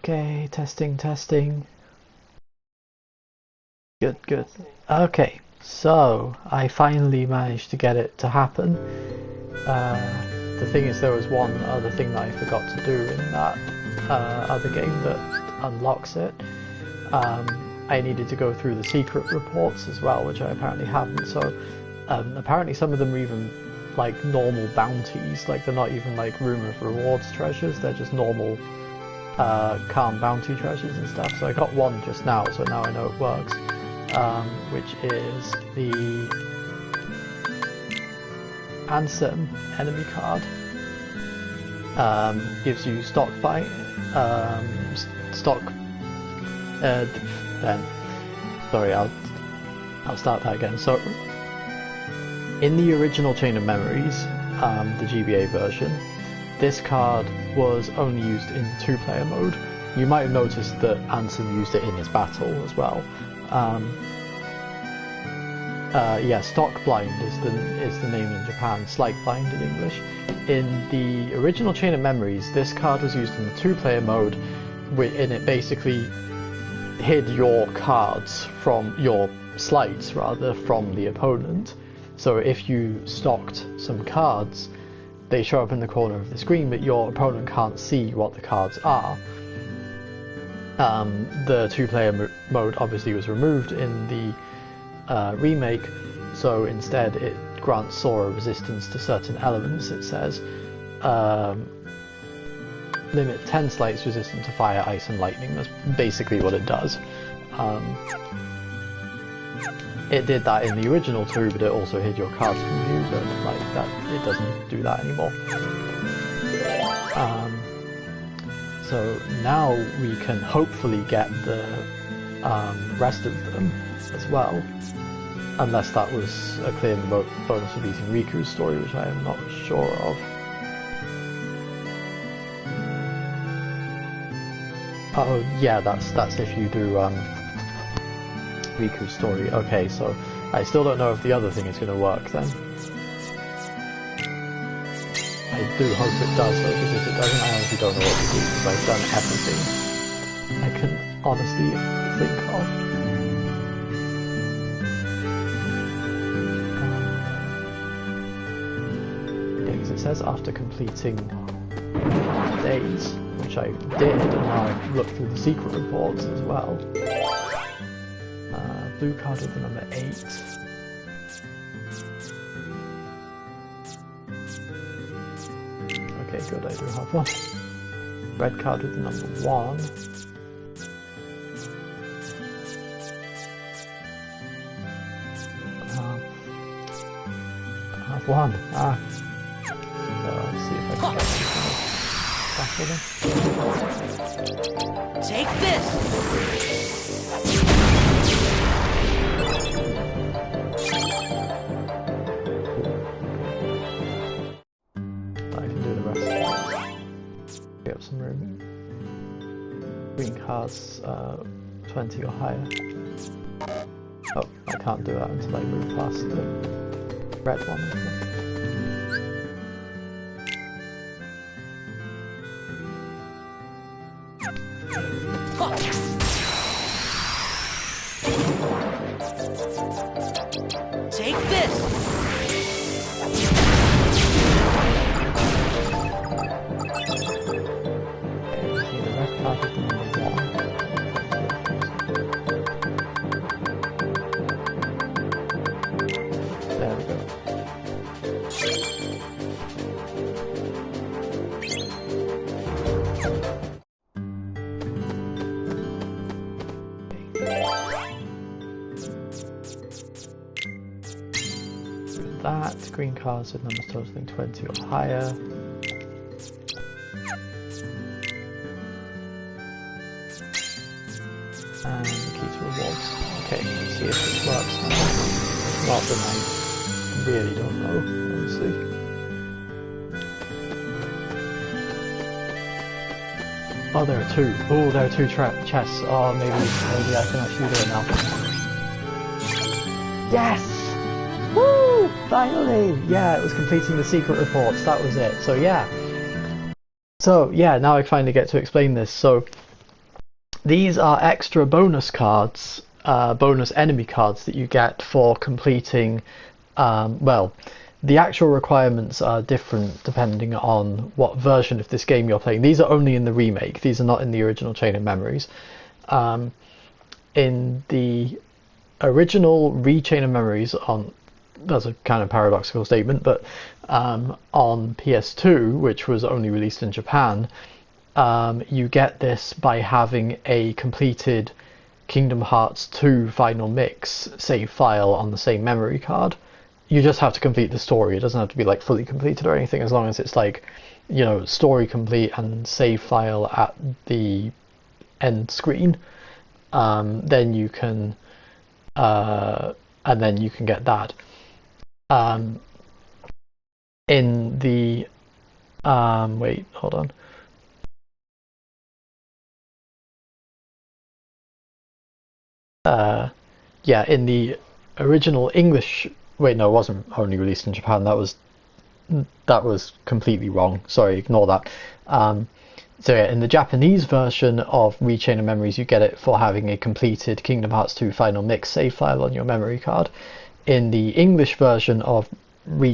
Okay, testing. Good. Okay, so I finally managed to get it to happen. The thing is, there was one other thing that I forgot to do in that other game that unlocks it. I needed to go through the secret reports as well, which I apparently haven't. So apparently some of them are even like normal bounties, like they're not even like Room of Rewards treasures, they're just normal calm bounty treasures and stuff. So I got one just now, so now I know it works, which is the Ansem enemy card. Gives you stock bite, sorry, I'll start that again. So in the original Chain of Memories, the GBA version, this card was only used in 2-player mode. You might have noticed that Ansem used it in his battle as well. Yeah, Stock Blind is the name in Japan, Slight Blind in English. In the original Chain of Memories, this card was used in the 2-player mode, and it basically hid your cards from your slides, rather, from the opponent. So if you stocked some cards, they show up in the corner of the screen, but your opponent can't see what the cards are. The 2-player mode obviously was removed in the remake, so instead it grants Sora resistance to certain elements. It says limit 10 slides resistant to fire, ice and lightning. That's basically what it does. It did that in the original too, but it also hid your cards from you, but like that, it doesn't do that anymore. So now we can hopefully get the rest of them as well, unless that was a clear bonus of beating Riku's story, which I am not sure of. Oh yeah, that's if you do Riku's story. Okay, so I still don't know if the other thing is going to work then. I do hope it does, though, because if it doesn't, I honestly don't know what to do, because I've done everything I can honestly think of. Yeah, because it says after completing days, which I did, and now I've looked through the secret reports as well. Blue card with the number 8. Okay, good, I do have one. Red card with the number 1. I have one. Let's see if I can get back with him. Take this! Some room. Green cards 20 or higher. Oh, I can't do that until I move past the red one. Take this! There we go. That, green cards with numbers totaling 20 or higher. And the key to rewards. Okay, let's see if this works now. Not then I really don't know, honestly. Oh, there are two. Oh, there are two chests. Oh, maybe I can actually do it now. Yes! Woo! Finally! Yeah, it was completing the secret reports. That was it. So yeah. So yeah, now I finally get to explain this. So these are extra bonus cards, bonus enemy cards that you get for completing, well, the actual requirements are different depending on what version of this game you're playing. These are only in the remake, these are not in the original Chain of Memories. In the original Chain of Memories, that's a kind of paradoxical statement, but on PS2, which was only released in Japan, you get this by having a completed Kingdom Hearts 2 Final Mix save file on the same memory card. You just have to complete the story. It doesn't have to be like fully completed or anything, as long as it's like, you know, story complete and save file at the end screen. Then you can get that. In the wait, hold on. Yeah, in the original English, wait, no, it wasn't only released in Japan. That was completely wrong. Sorry, ignore that. So yeah, in the Japanese version of Chain of Memories, you get it for having a completed Kingdom Hearts 2 Final Mix save file on your memory card. In the English version of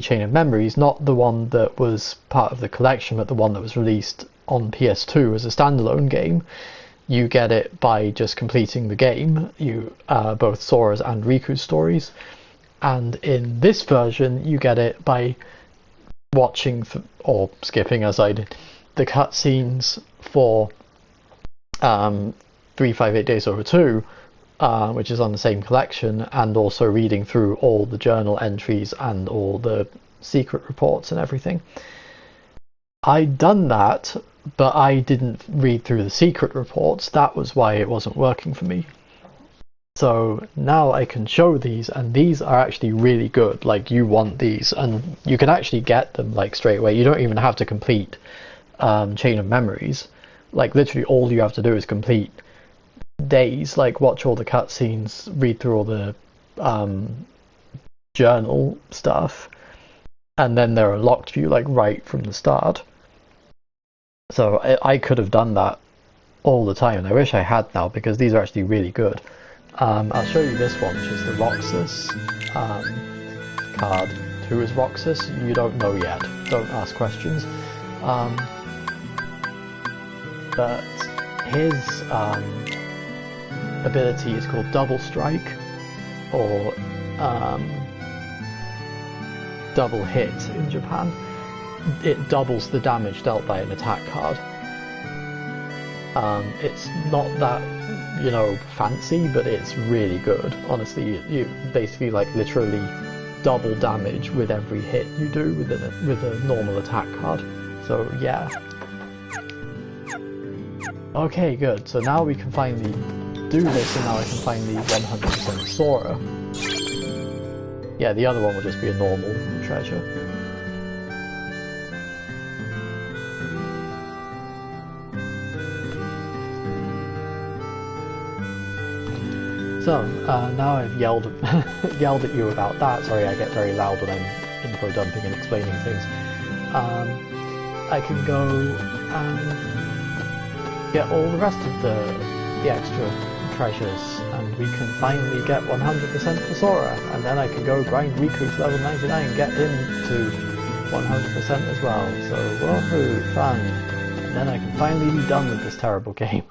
Chain of Memories, not the one that was part of the collection, but the one that was released on PS2 as a standalone game, you get it by just completing the game, both Sora's and Riku's stories. And in this version, you get it by watching or skipping, as I did, the cutscenes for 358 Days Over 2, which is on the same collection, and also reading through all the journal entries and all the secret reports and everything. I'd done that, but I didn't read through the secret reports. That was why it wasn't working for me. So now I can show these, and these are actually really good. Like, you want these, and you can actually get them like straight away. You don't even have to complete Chain of Memories. Like, literally all you have to do is complete Days, like watch all the cutscenes, read through all the journal stuff, and then they're unlocked for you like right from the start. So I could have done that all the time, and I wish I had now, because these are actually really good. I'll show you this one, which is the Roxas card. Who is Roxas? You don't know yet. Don't ask questions. But his ability is called Double Strike, or Double Hit in Japan. It doubles the damage dealt by an attack card. It's not that, you know, fancy, but it's really good. Honestly, you basically like literally double damage with every hit you do with a normal attack card. So yeah. Okay, good. So now we can finally do this, and now I can finally 100% Sora. Yeah, the other one will just be a normal treasure. So, now I've yelled at you about that. Sorry, I get very loud when I'm info dumping and explaining things. I can go and get all the rest of the extra treasures, and we can finally get 100% for Sora, and then I can go grind Riku to level 99 and get him to 100% as well. So, woohoo, fun. And then I can finally be done with this terrible game.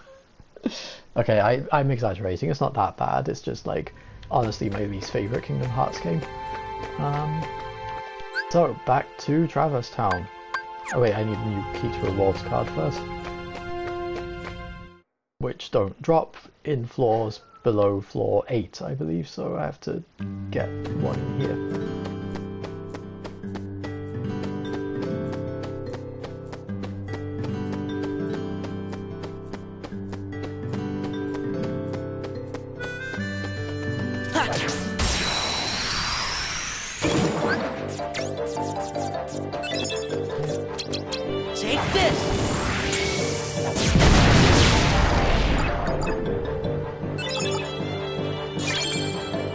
Okay, I'm exaggerating, it's not that bad, it's just like, honestly, my least favourite Kingdom Hearts game. So, back to Traverse Town. Oh wait, I need a new key to rewards card first. Which don't drop in floors below floor 8, I believe, so I have to get one in here. Take this!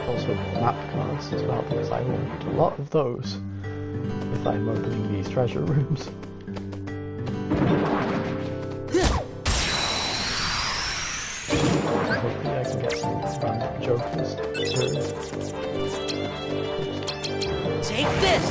Also more map cards as well, because I will need a lot of those if I'm opening these treasure rooms. this!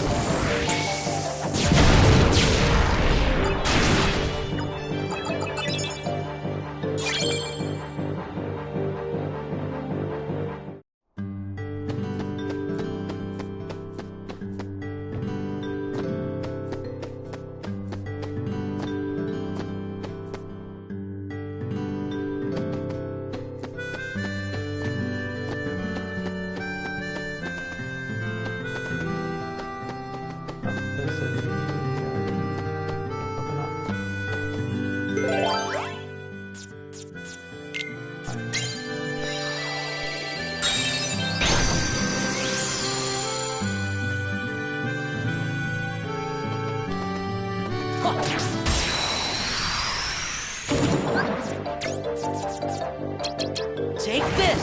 Take this!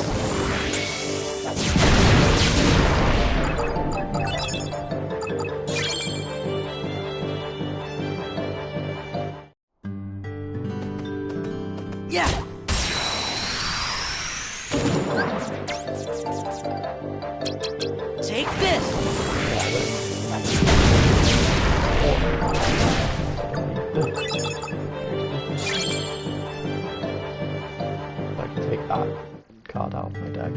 Yeah! Take this! I can take that card out of my deck.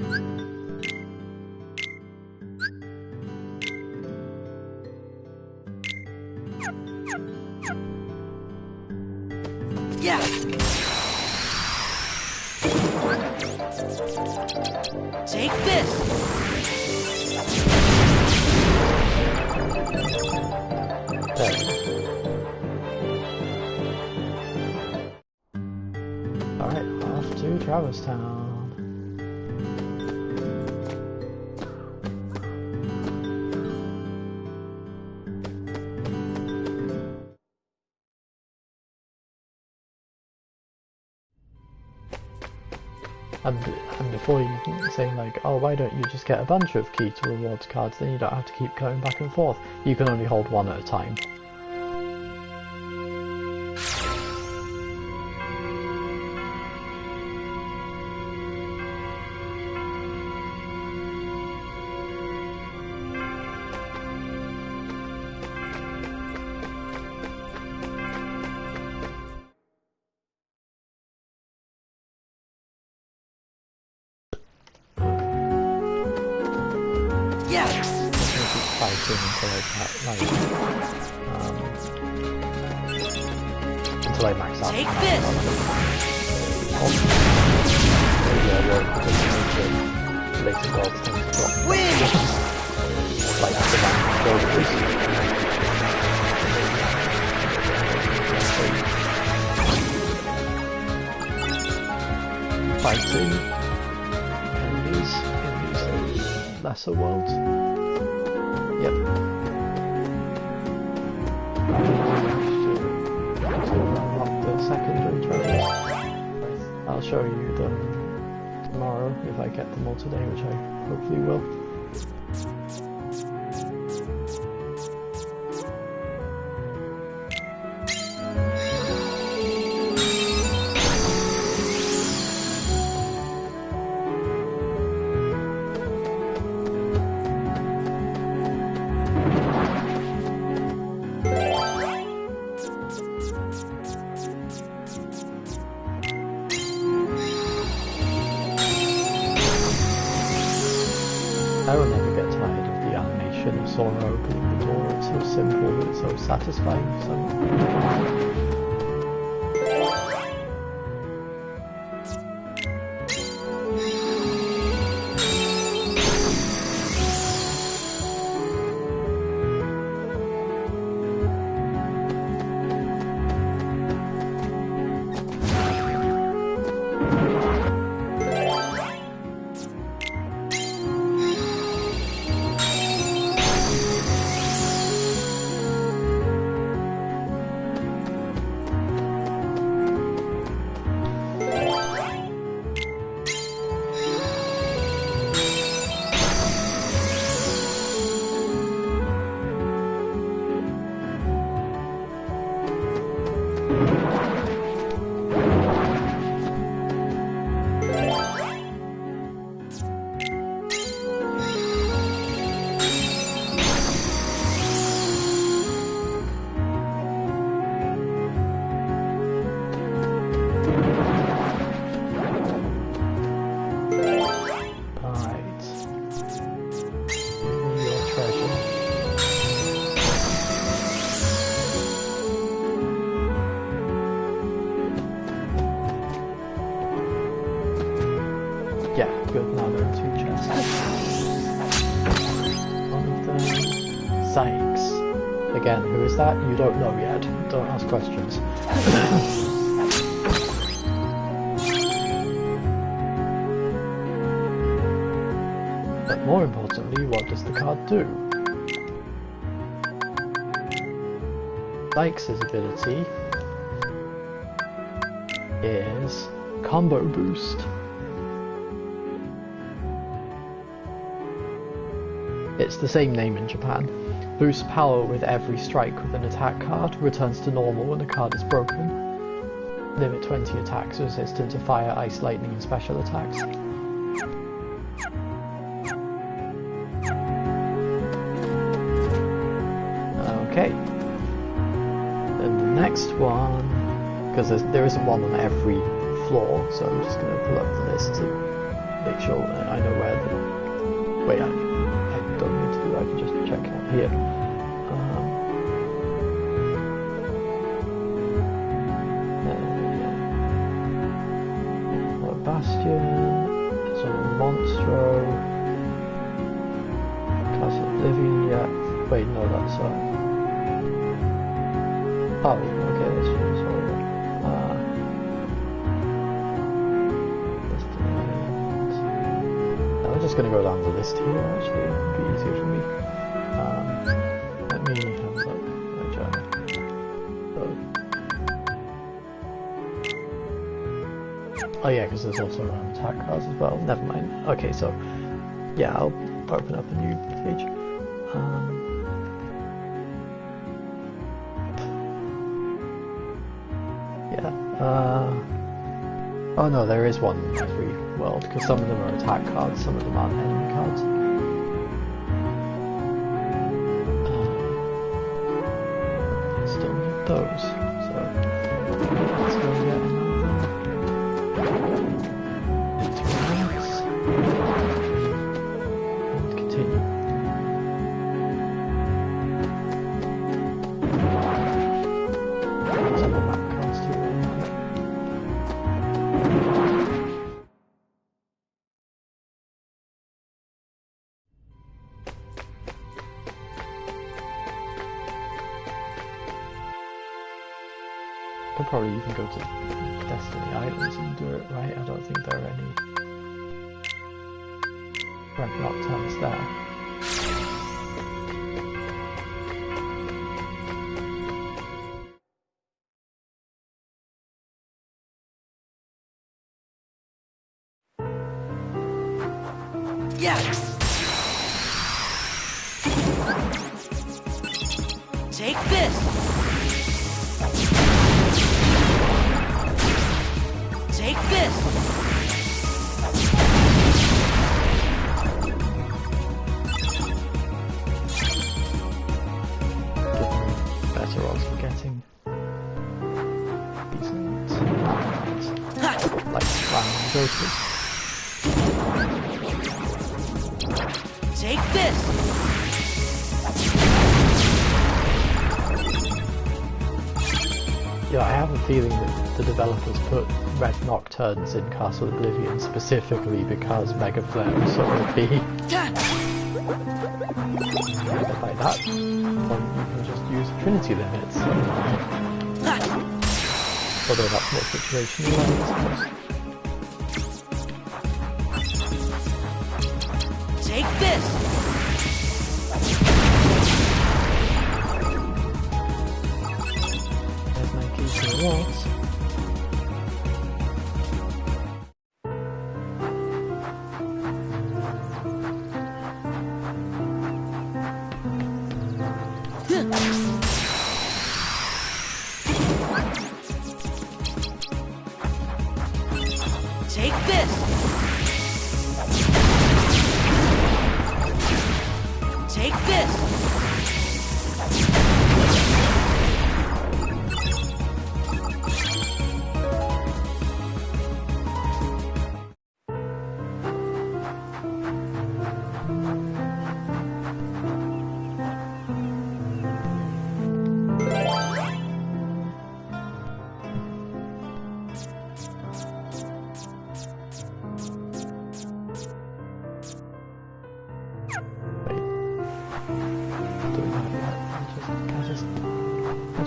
Yeah! Take this! Alright, off to Traverse Town. And before you saying like, oh, why don't you just get a bunch of key to rewards cards, then you don't have to keep going back and forth. You can only hold one at a time. Yeah! Fighting until I max out. Take this! Yeah, well, later gods tend to drop. Win! Like after that, fighting enemies in these lesser worlds. Yep. To unlock the secondary treasures. I'll show you them tomorrow if I get them all today, which I hopefully will. I will never get tired of the animation of Sora opening the door. It's so simple but so satisfying for some. Sykes. Again, who is that? You don't know yet. Don't ask questions. But more importantly, what does the card do? Sykes' ability is Combo Boost. It's the same name in Japan. Boosts power with every strike with an attack card, returns to normal when a card is broken. Limit 20 attacks resistant to fire, ice, lightning and special attacks. Okay. Then the next one, because there isn't one on every floor, so I'm just going to pull up the list to make sure that I know where the... Wait, I don't need to do that, I can just check out here. Bastion, there's a Monstro, Class Oblivion, yeah. Wait, no, that's oh, okay, that's sorry. I'm just going to go down the list here, actually, it'll be easier for me. Let me have a look at my journal. Oh yeah, because there's also attack cards as well. Never mind. Okay, so yeah, I'll open up a new page. Oh no, there is one in every world, because some of them are attack cards, some of them aren't enemy cards. Still need those, so let's go get another. And continue. Some of the map cards too. Could probably even go to Destiny Islands and do it right. I don't think there are any red nocturnes there. Yes! Take this! Take this! Better odds for getting decent like random jokers. Take this! Yeah, I have a feeling that the developers put red nocturnes in Castle Oblivion specifically because Mega Flare was so OP. By that point, you can just use Trinity limits. Although that's more situational, I suppose. Take this! There's my key to the walls. Take this! Take this!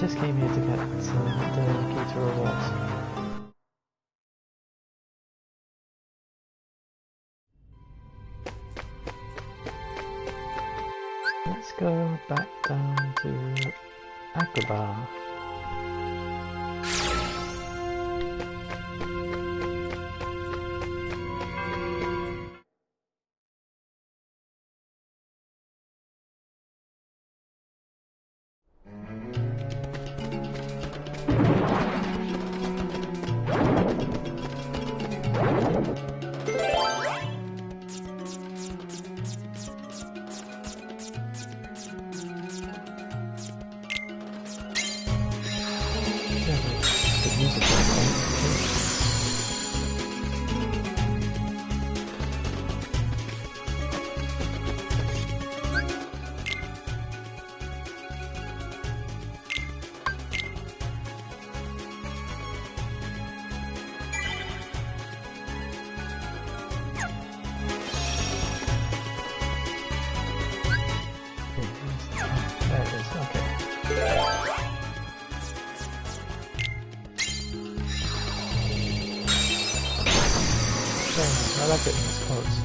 just came here to get the key to rewards. Let's go back down to Agrabah. I like it when it's close.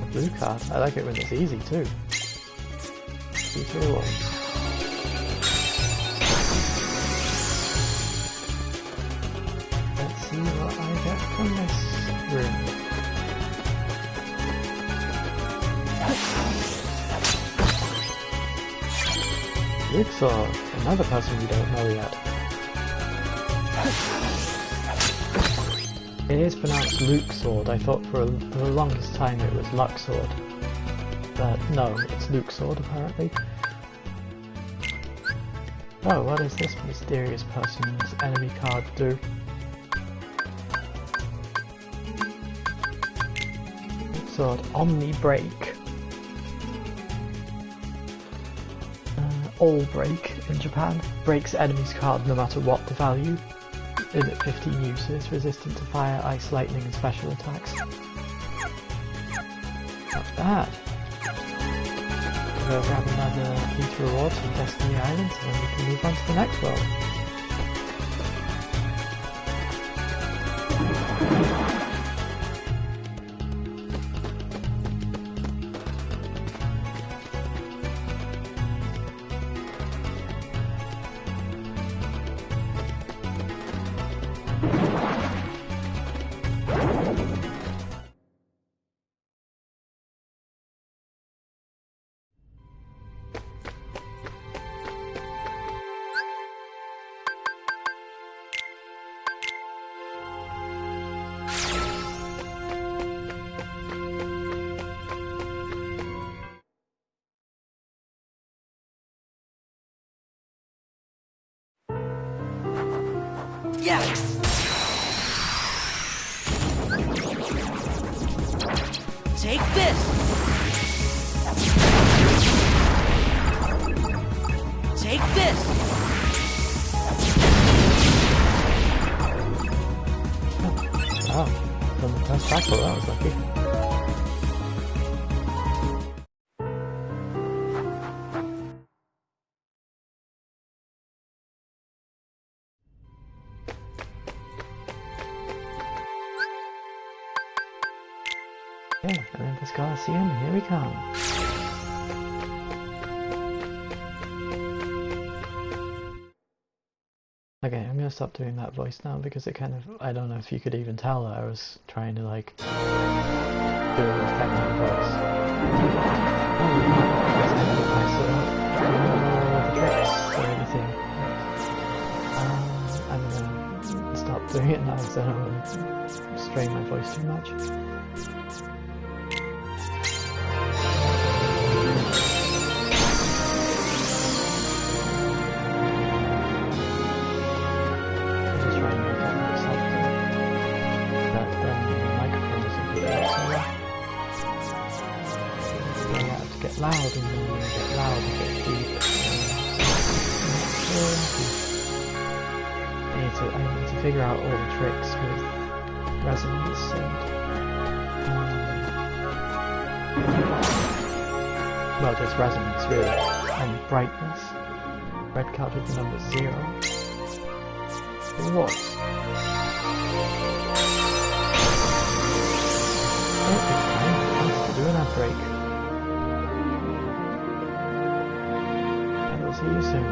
A blue card. I like it when it's easy too. Future rewards. Let's see what I get from this room. Luxor, another person we don't know yet. It is pronounced Luxord. I thought for the longest time it was Luxord. But no, it's Luxord apparently. Oh, what does this mysterious person's enemy card do? Luxord Omni Break. All Break in Japan. Breaks enemy's card no matter what the value. Limit 15 uses, resistant to fire, ice, lightning and special attacks. Not bad. We'll go grab another key to rewards from Destiny Islands and then we can move on to the next world. Yes! Take this! Take this! Oh, from the first battle, that was lucky. Okay, Olympus Coliseum, here we come. Okay, I'm gonna stop doing that voice now because it kind of, I don't know if you could even tell that I was trying to like do a feminine voice. The tricks or anything. I'm gonna stop doing it now so I don't want to strain my voice too much. Loud and then when I get loud I get deep. need to figure out all the tricks with resonance and well, just resonance really, and brightness. Red card with the number 0. Rewards. To do an ad break. I will see you soon.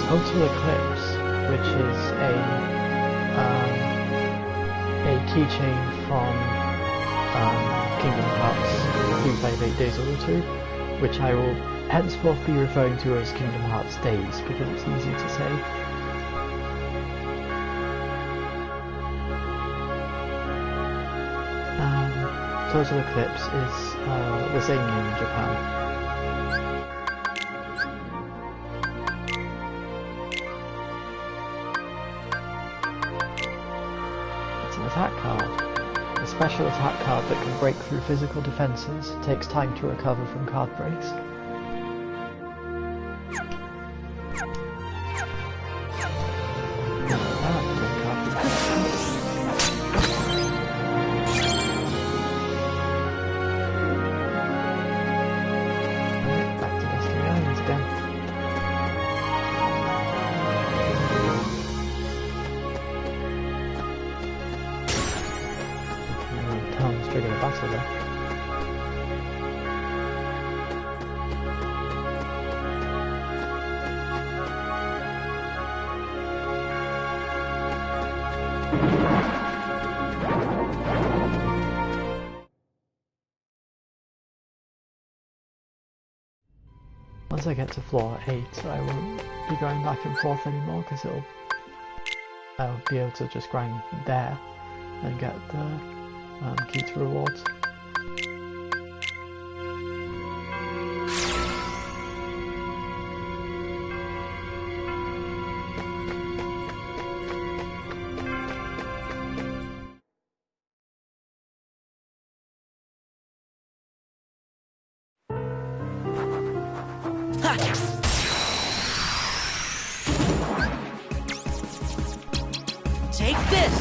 Total Eclipse, which is a keychain from Kingdom Hearts 358 Days Order 2, which I will henceforth be referring to as Kingdom Hearts Days because it's easier to say. Total Eclipse is the same name in Japan. Attack card. A special attack card that can break through physical defenses. It takes time to recover from card breaks. Back to Destiny Islands again. Trigger the battle there. Once I get to floor 8, I won't be going back and forth anymore because I'll be able to just grind there and get the key to rewards. Take this!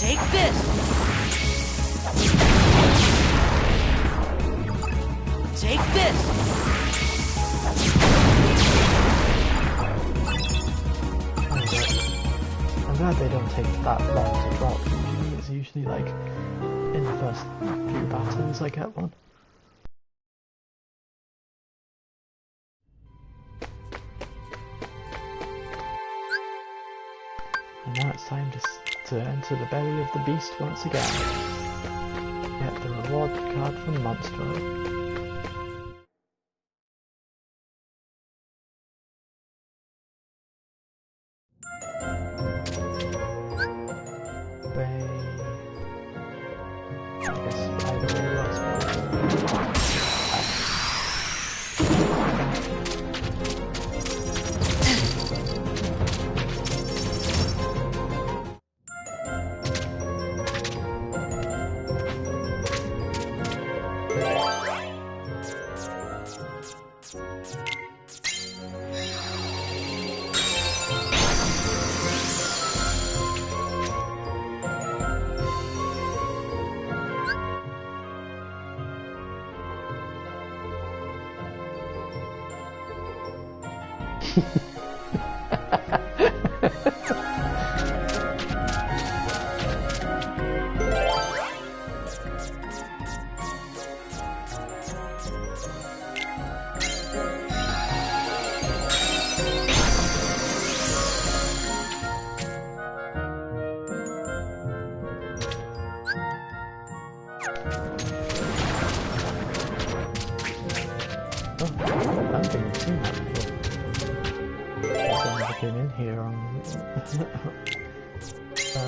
Take this! Take this! I'm glad they don't take that long to drop. It's usually like in the first few battles I get one. And now it's time to enter the belly of the beast once again. Get the reward card from Monstro. Came in here on Green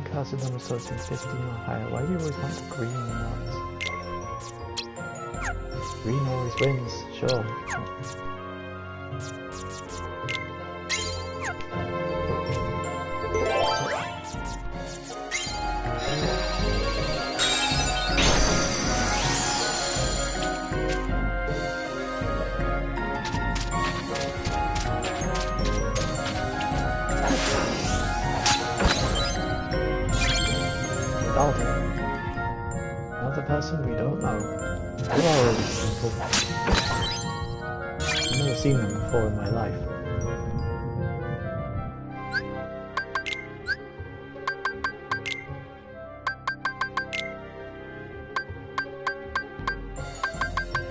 cards with numbers totaling 15 or higher. Why do you always want the green ones? Green always wins, sure. Another person we don't know. Who are all these people? I've never seen them before in my life.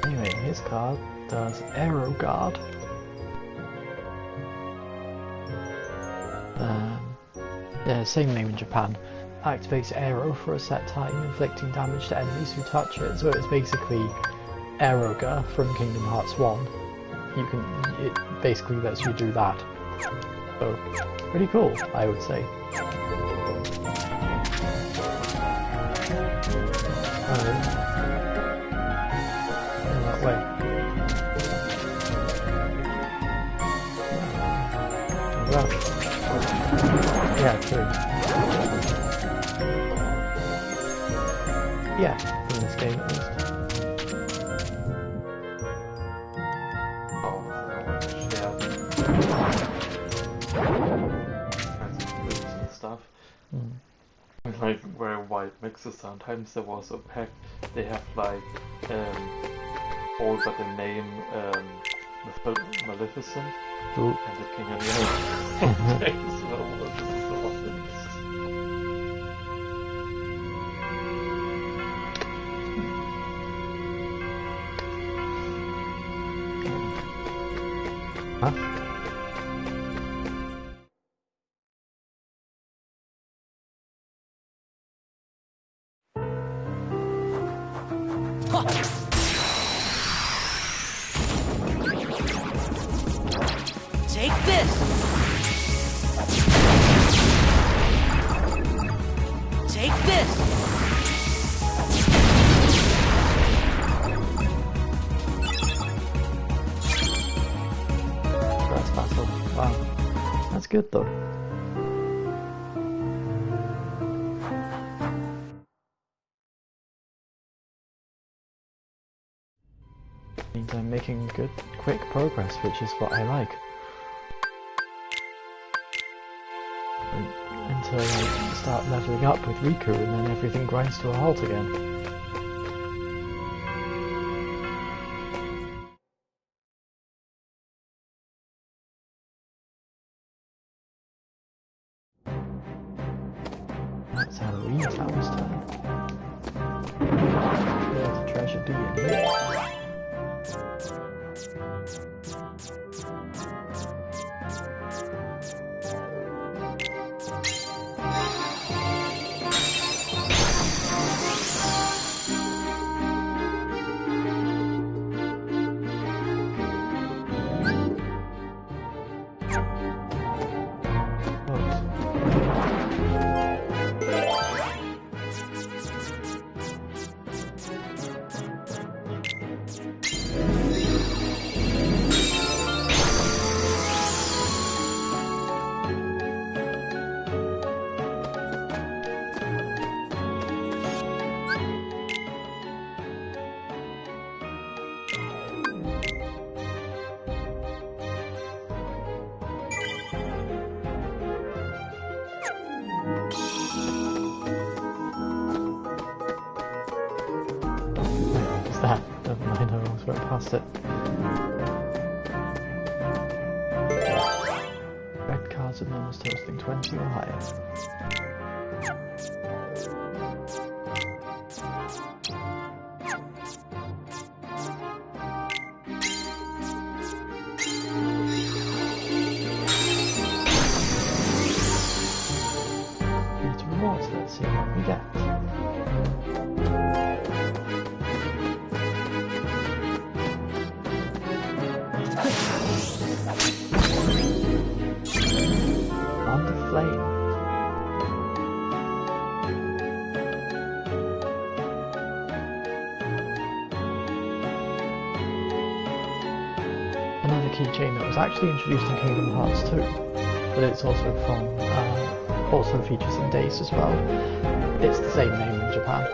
Anyway, his card does Aero Guard. Yeah, same name in Japan. Activates Aero for a set time, inflicting damage to enemies who touch it. So it's basically Aeroga from Kingdom Hearts 1. It basically lets you do that. So pretty cool, I would say. In that way. Rush. Yeah, true. Yeah, in this game at least. Oh, yeah. And stuff. Like where white mixes sometimes there was a pack they have like all but the name Maleficent. Ooh. And the king and the Huh? Take this! Take this! That's battle. Wow. That's good though. Means I'm making good, quick progress, which is what I like. Until I start leveling up with Riku and then everything grinds to a halt again. That's Halloween Tower's turn. There's a treasure D in here. That? Never mind, I almost went past it. Red cards with numbers totaling 20 or higher. Future rewards, let's see what we get. flame. Another keychain that was actually introduced in Kingdom Hearts 2, but it's also from also features in Days as well. It's the same name in Japan.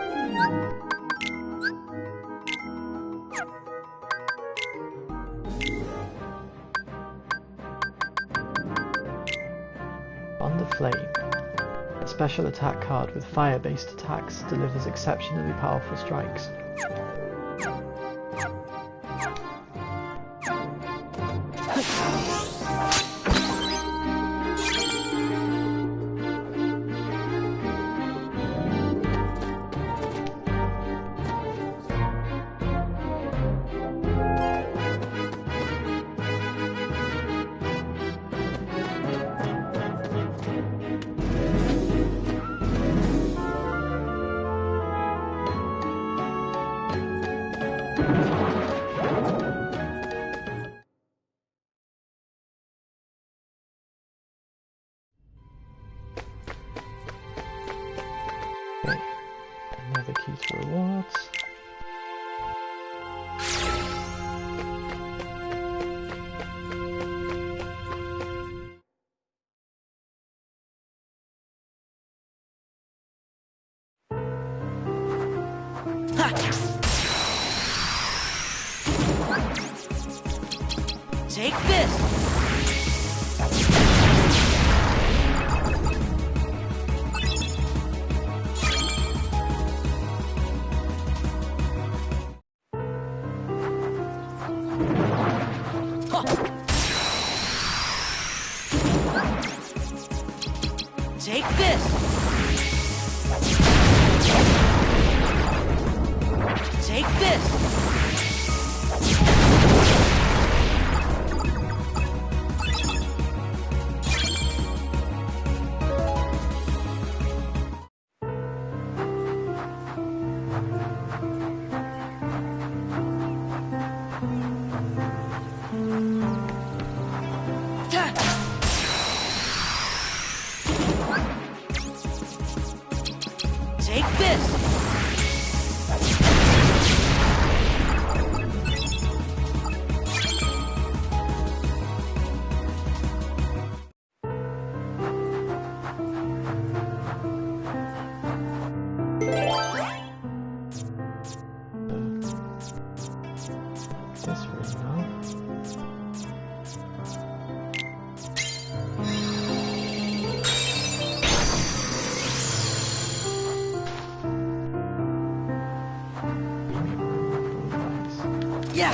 On the Flame. A special attack card with fire-based attacks delivers exceptionally powerful strikes. Okay, another key to rewards. Take this! Take this! Take this! Take this! This room now. Yeah!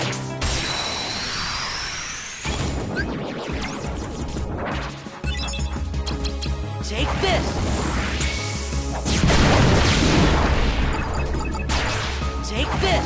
Take this! Take this!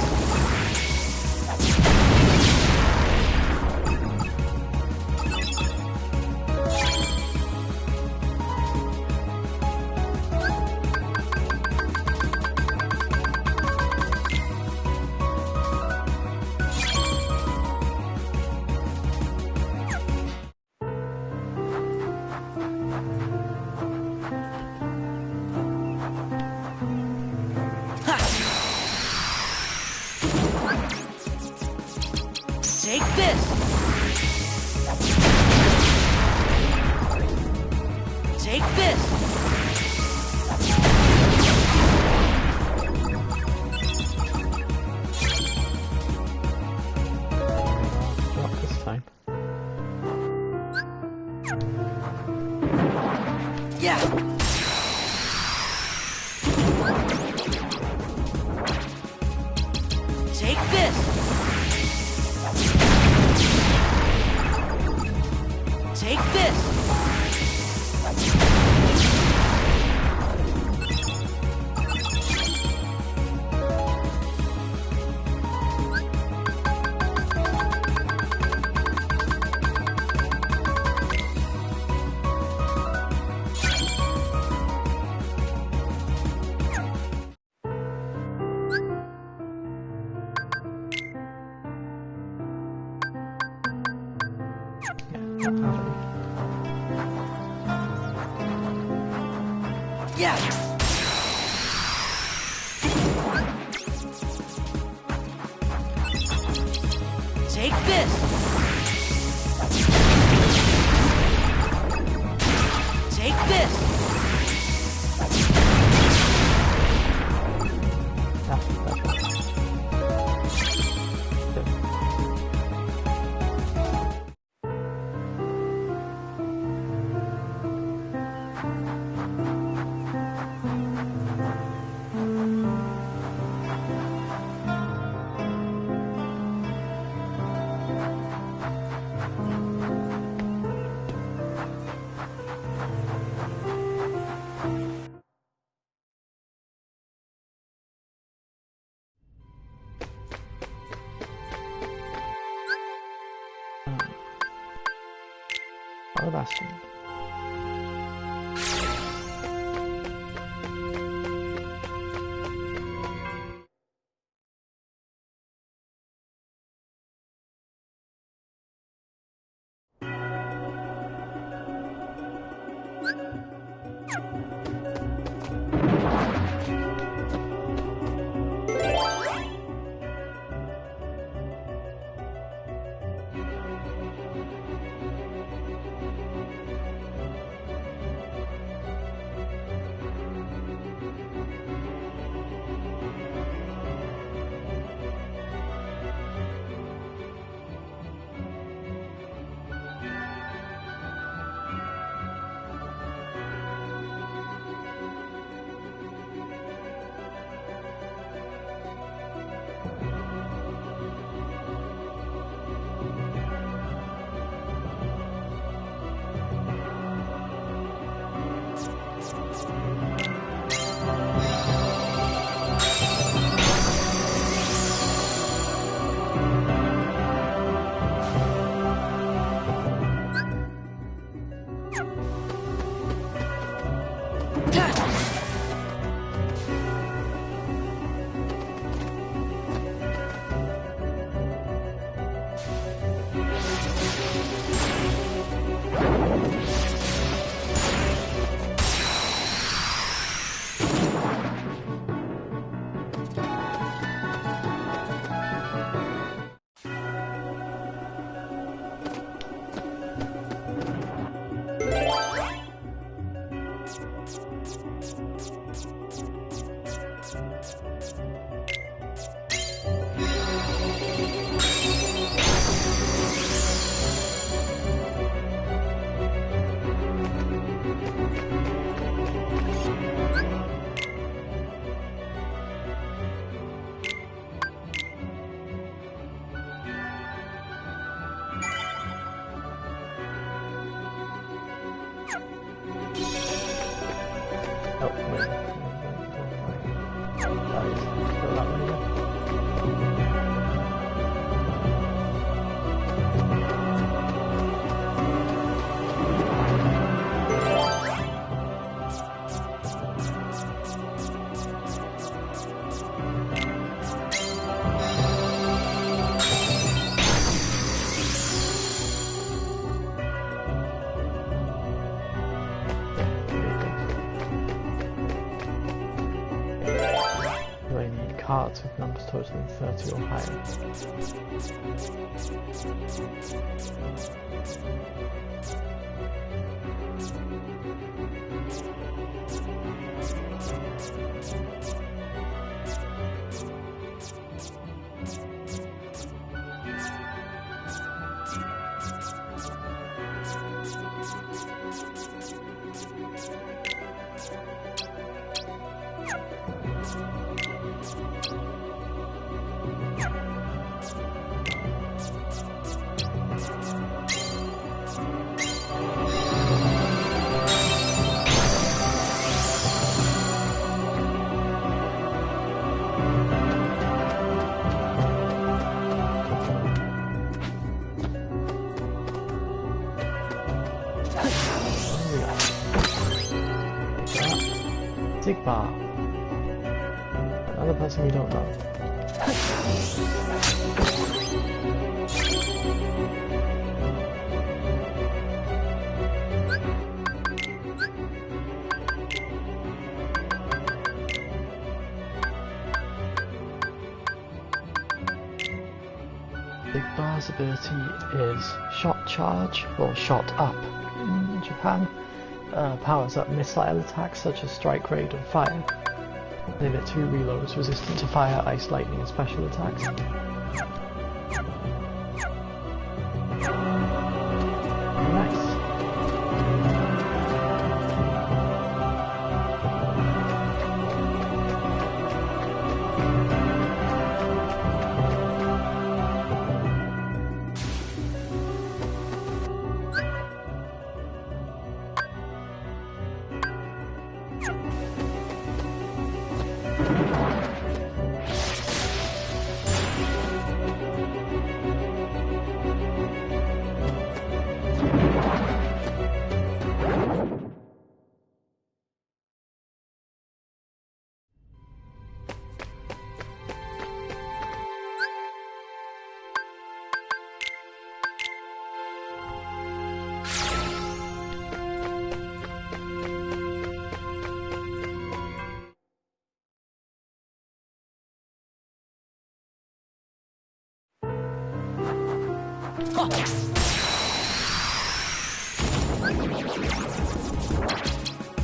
Take this! Take this! Drop this time. Yeah! Take this! Take this! Yeah. Take this. Take this. Ah, that's right. Oh, that's good. Oh, wait. Go that way again. Do I need cards with numbers totaling 30 or higher? Bar. Another person we don't know. Big Bar's ability is Shot Charge, or Shot Up in Japan. Powers up missile attacks such as Strike, Raid and Fire. Limit 2 reloads, resistant to fire, ice, lightning and special attacks. Nice.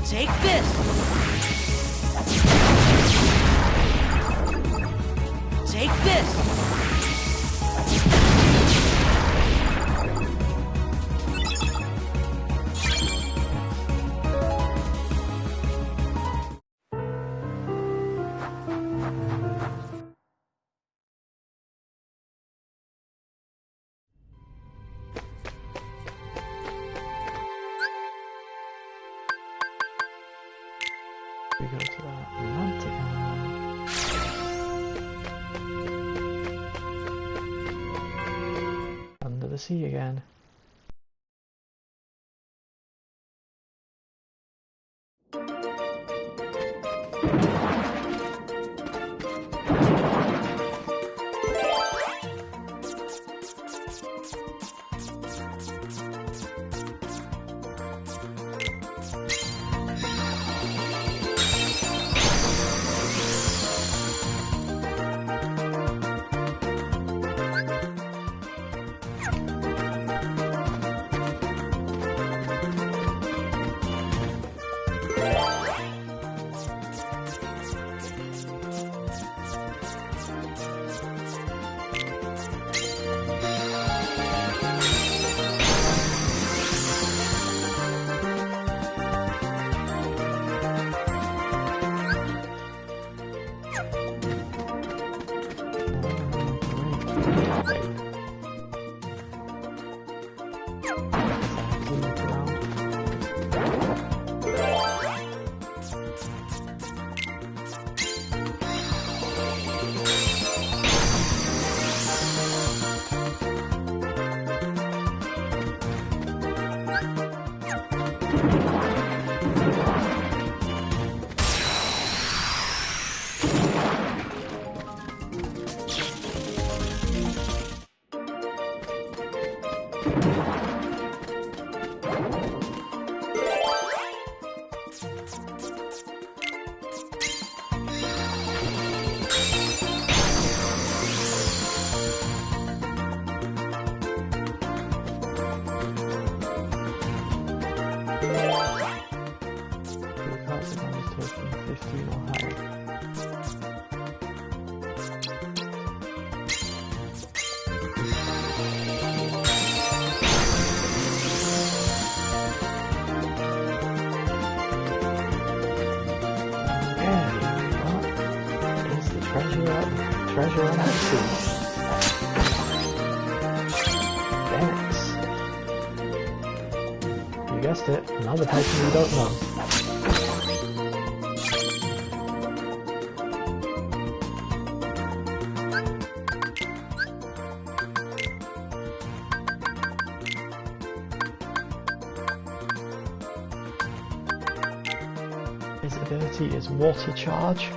Take this! Take this! We go to the Atlantic under the sea again. Treasure on that sea. Thanks. You guessed it, another person we don't know. His ability is Water Charge.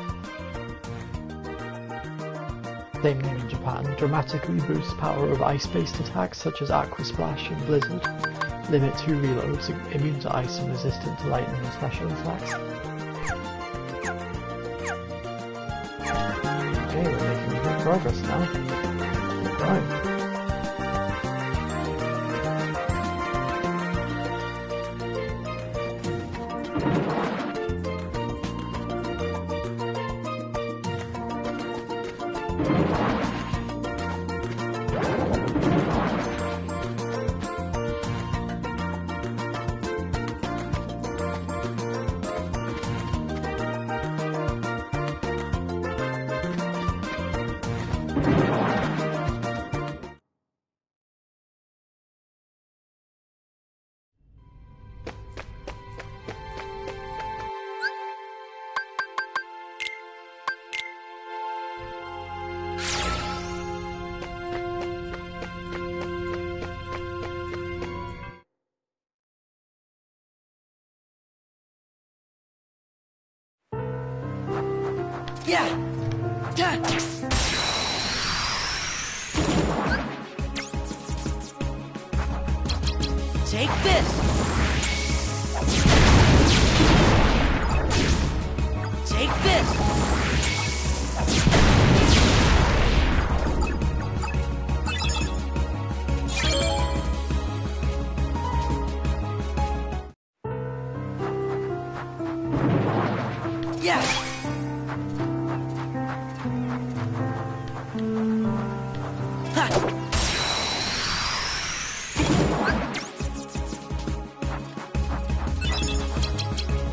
Same name in Japan. Dramatically boosts power of ice-based attacks such as Aqua Splash and Blizzard. Limit 2 reloads, immune to ice and resistant to lightning and special attacks. Okay, we're making good progress now. Keep going. Yeah. Take this. Take this. Yeah.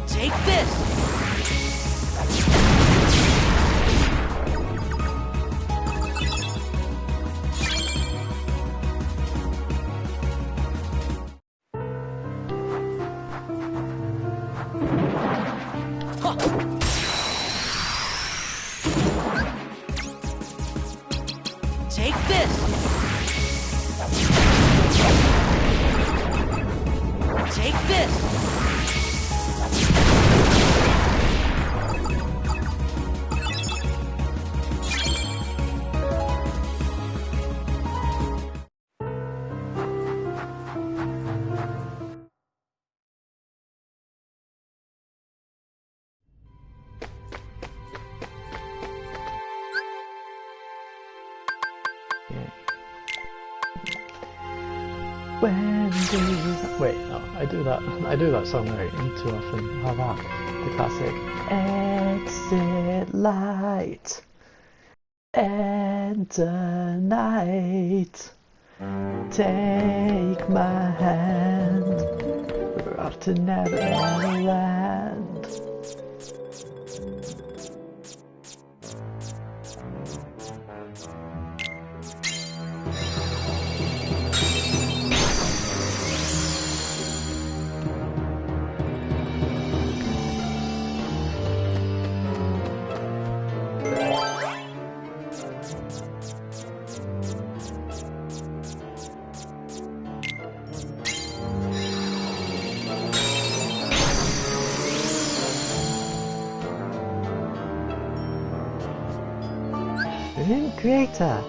Take this! Huh. Take this! Take this! Wait, no, I do that song right too often. How about the classic exit light, enter night, take my hand, we're off to Neverland. Creator.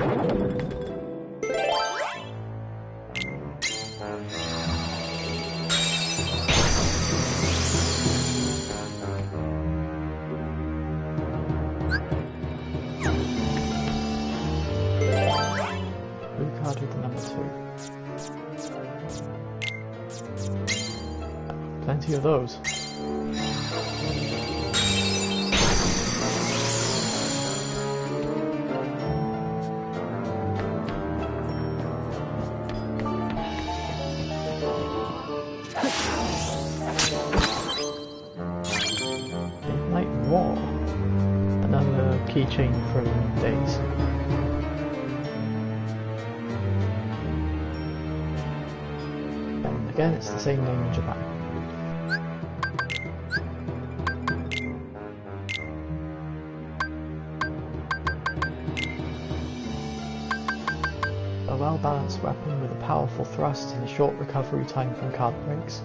Blue card with the number 2. Plenty of those. Midnight War. Another keychain from Days. And again, it's the same name in Japan. A well-balanced weapon with a powerful thrust and a short recovery time from card breaks.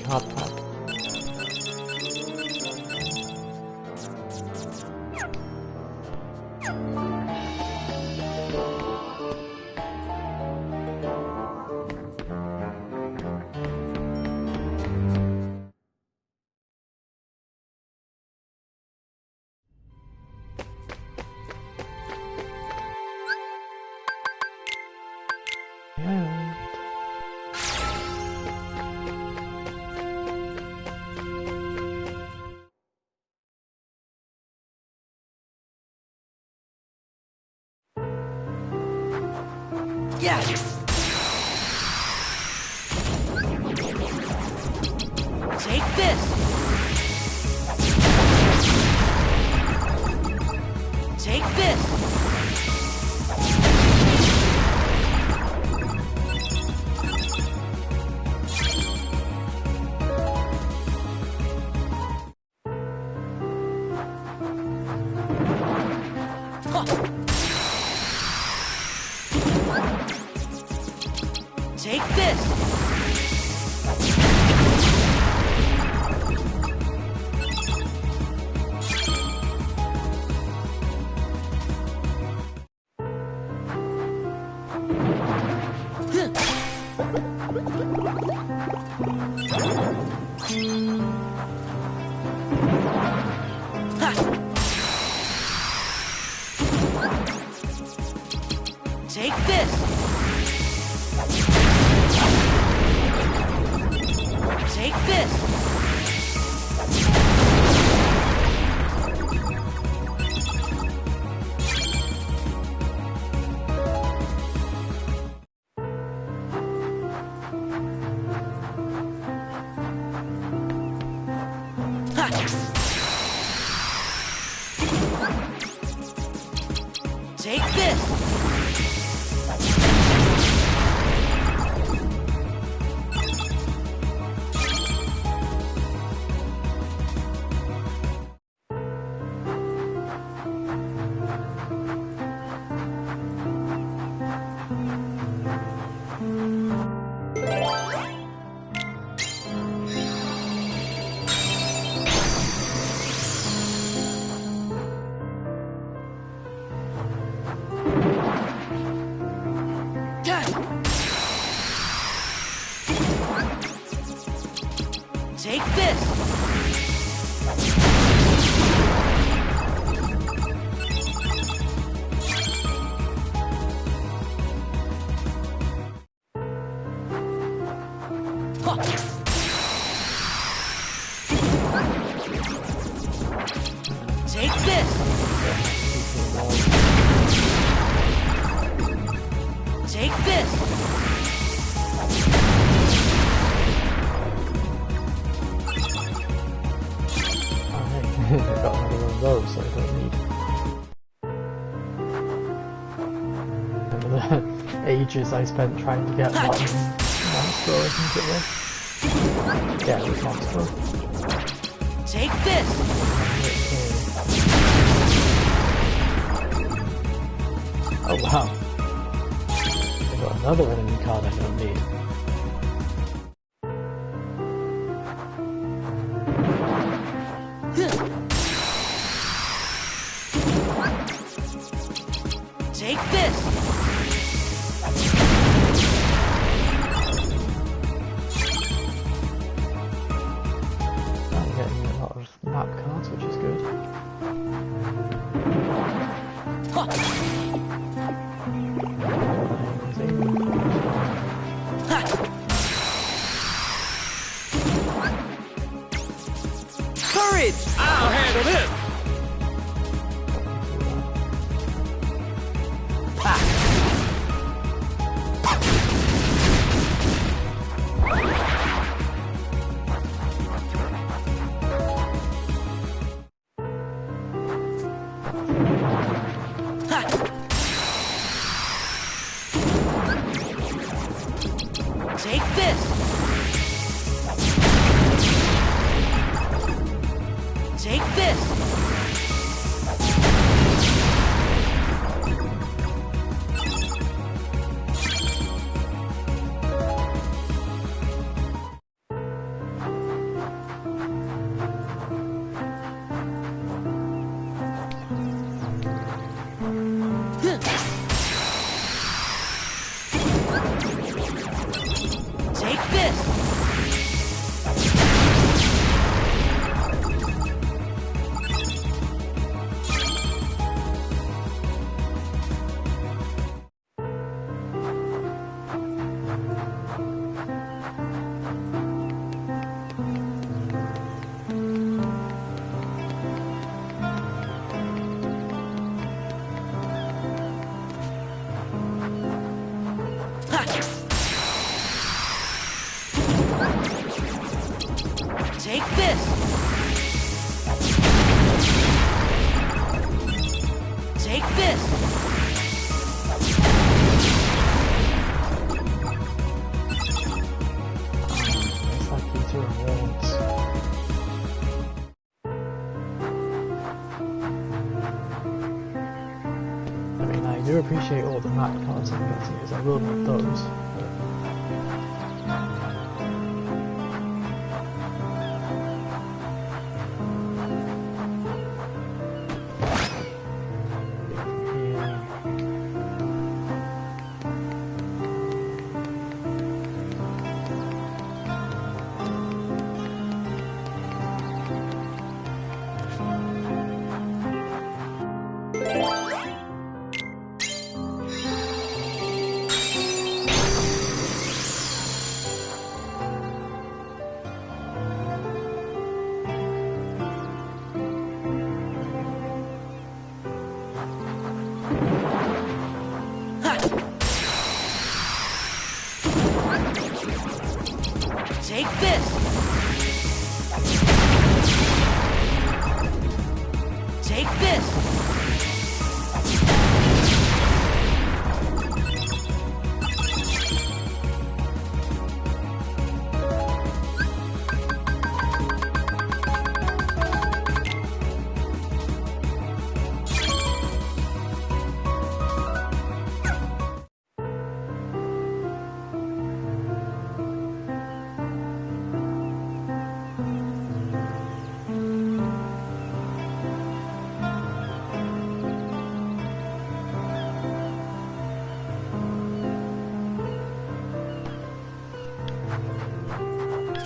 Card pack. And Yeah. Take this. Take this. Take this! Take this! Take this! Take this! this! Take this! I've got another one of those, so I don't need. Remember the ages I spent trying to get one monster, I think it was. Yeah, it was monster. Take this! Oh wow. I've got another enemy card I don't need. Take this! I'm getting a lot of map cards, which is good. Courage! I'll handle this! Take this! Take this! Take this! Take this! Take this! It's like these are rewards. I mean, I do appreciate all the map cards I'm getting, because I will need those. Take this! Take this!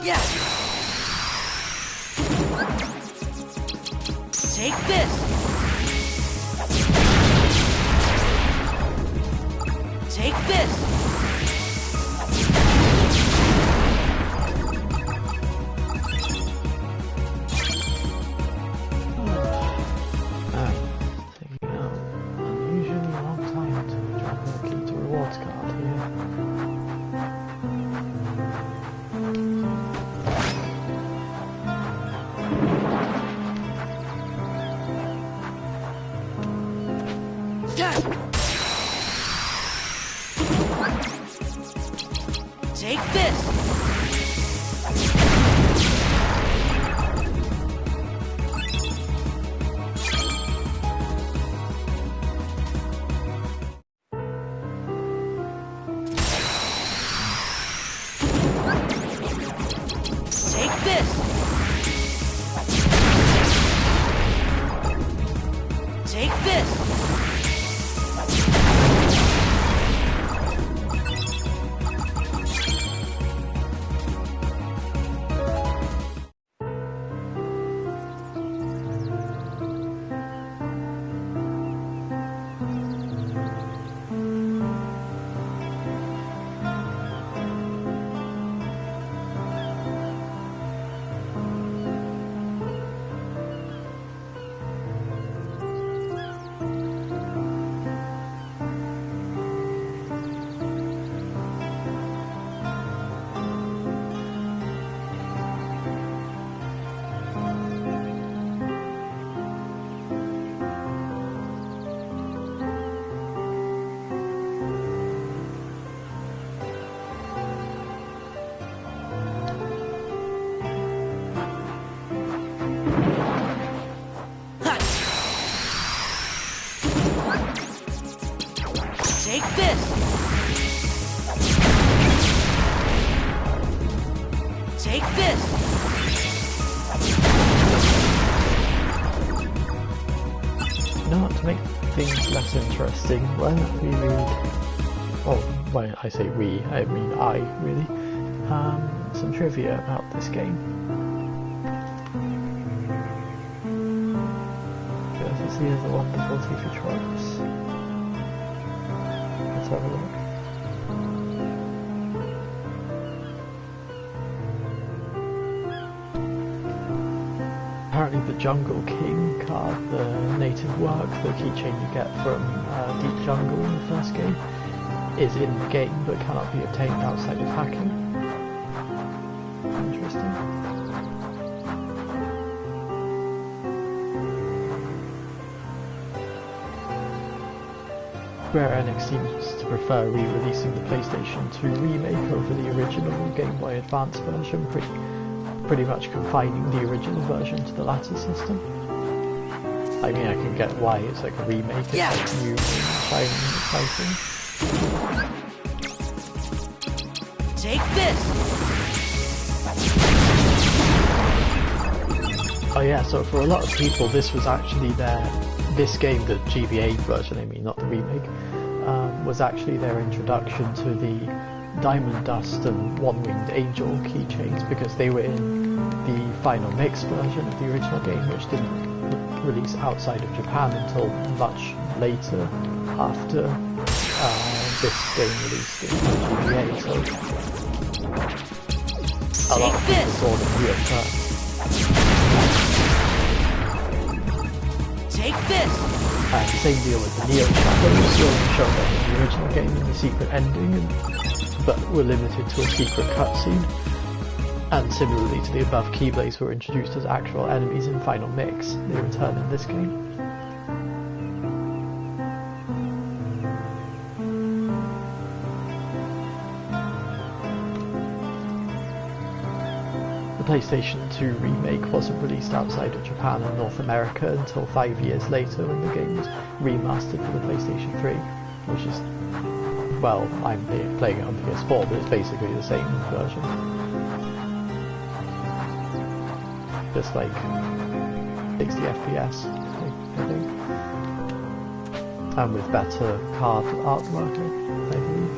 Yeah! Take this! Take this! to make things less interesting, let me read, oh, when I say we, I mean I, really, some trivia about this game. This is the wonderful TV tropes. Let's have a look. Apparently the Jungle King card, the native work, the keychain you get from Deep Jungle in the first game, is in the game but cannot be obtained outside of hacking. Interesting. Square Enix seems to prefer re-releasing the PlayStation 2 remake over the original Game Boy Advance version, pretty much confining the original version to the latter system. I mean, I can get why it's like a remake, it's like new, shiny, exciting. Take this! Oh yeah, so for a lot of people this was actually this game, the GBA version I mean, not the remake, was actually their introduction to the Diamond Dust and One-Winged Angel keychains, because they were in the final mix version of the original game, which didn't release outside of Japan until much later after this game released in GBA, so a lot of people saw the new first. Take this! Same deal with the Neo Shadows, still showed up in the original game in the secret ending, but were limited to a secret cutscene. And similarly to the above, Keyblades were introduced as actual enemies in Final Mix. They return in this game. The PlayStation 2 remake wasn't released outside of Japan and North America until 5 years later, when the game was remastered for the PlayStation 3, which is, well, I'm playing it on PS4, but it's basically the same version. Just like 60 FPS, I think. And with better card artwork, I believe.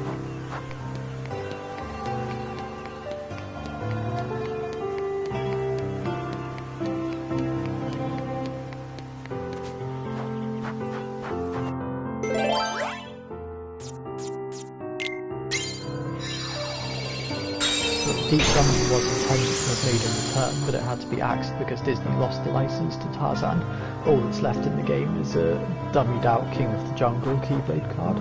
Deep Jungle was intended to have made a return, but it had to be axed because Disney lost the license to Tarzan. All that's left in the game is a dummied out King of the Jungle Keyblade card.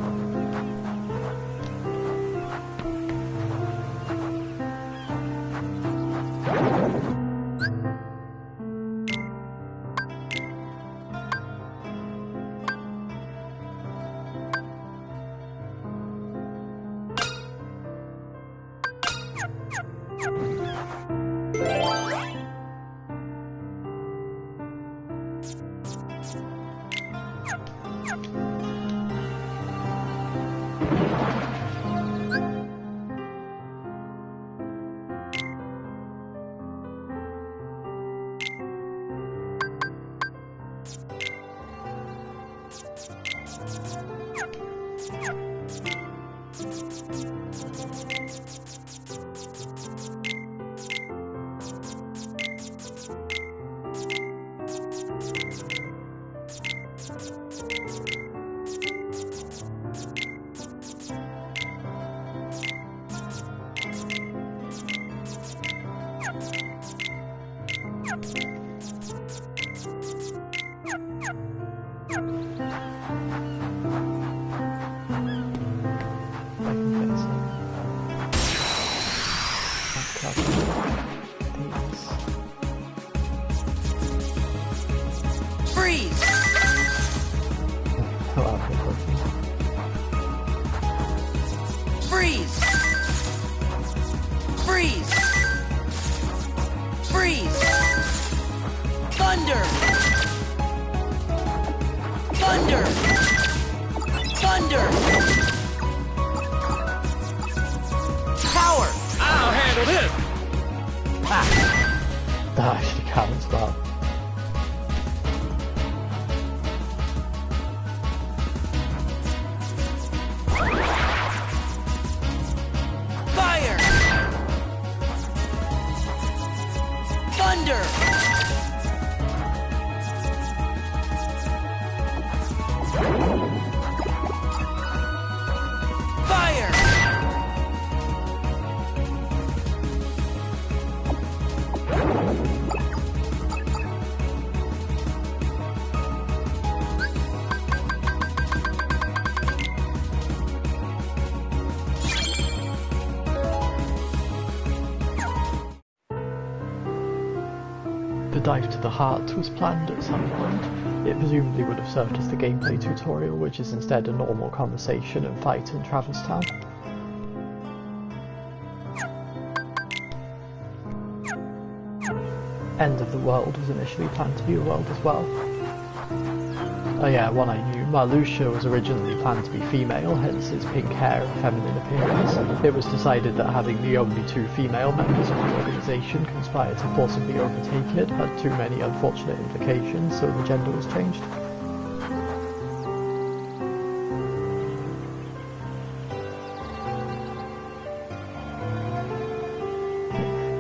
Freeze! Freeze! Freeze! Freeze! Thunder! Thunder! Thunder! Power! I'll handle this! That actually counts, that. Thunder! Fire! The dive to the heart was planned at some point. It presumably would have served as the gameplay tutorial, which is instead a normal conversation and fight in Traverse Town. End of the World was initially planned to be a world as well. Oh yeah, one I knew. Marluxia was originally planned to be female, hence its pink hair and feminine appearance. It was decided that having the only 2 female members of the organisation conspire to forcibly overtake it had too many unfortunate implications, so the gender was changed.